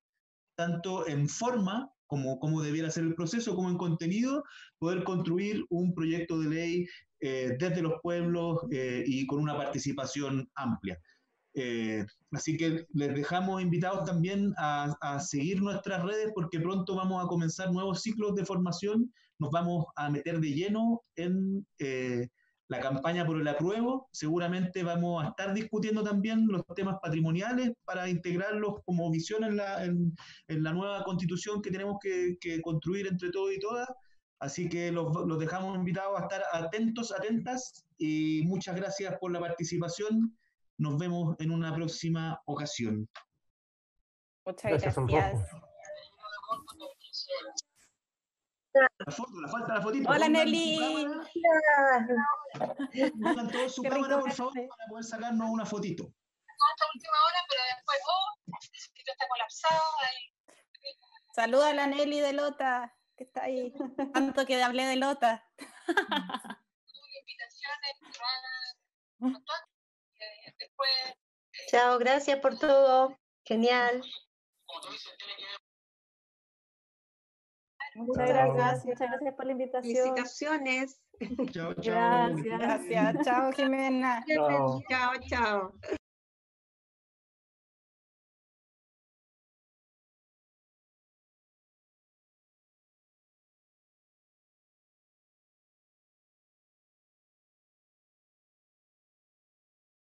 tanto en forma, como debiera ser el proceso, como en contenido, poder construir un proyecto de ley desde los pueblos y con una participación amplia. Así que les dejamos invitados también a seguir nuestras redes porque pronto vamos a comenzar nuevos ciclos de formación, nos vamos a meter de lleno en la campaña por el apruebo, seguramente vamos a estar discutiendo también los temas patrimoniales para integrarlos como visión en la nueva constitución que tenemos que construir entre todos y todas. Así que los dejamos invitados a estar atentos, atentas, y muchas gracias por la participación. Nos vemos en una próxima ocasión. Muchas gracias. La foto, la falta la fotito. Hola, Nelly. Pongan todos su cámara, por favor, para poder sacarnos una fotito. Hasta última hora, pero después, el sitio está colapsado. Saluda a la Nelly de Lota, que está ahí. Tanto que hablé de Lota. Invitaciones, después. Chao, gracias por todo. Genial. Muchas gracias por la invitación. Felicitaciones. Chao, chao. Gracias. Chao, Jimena. Chao, chao.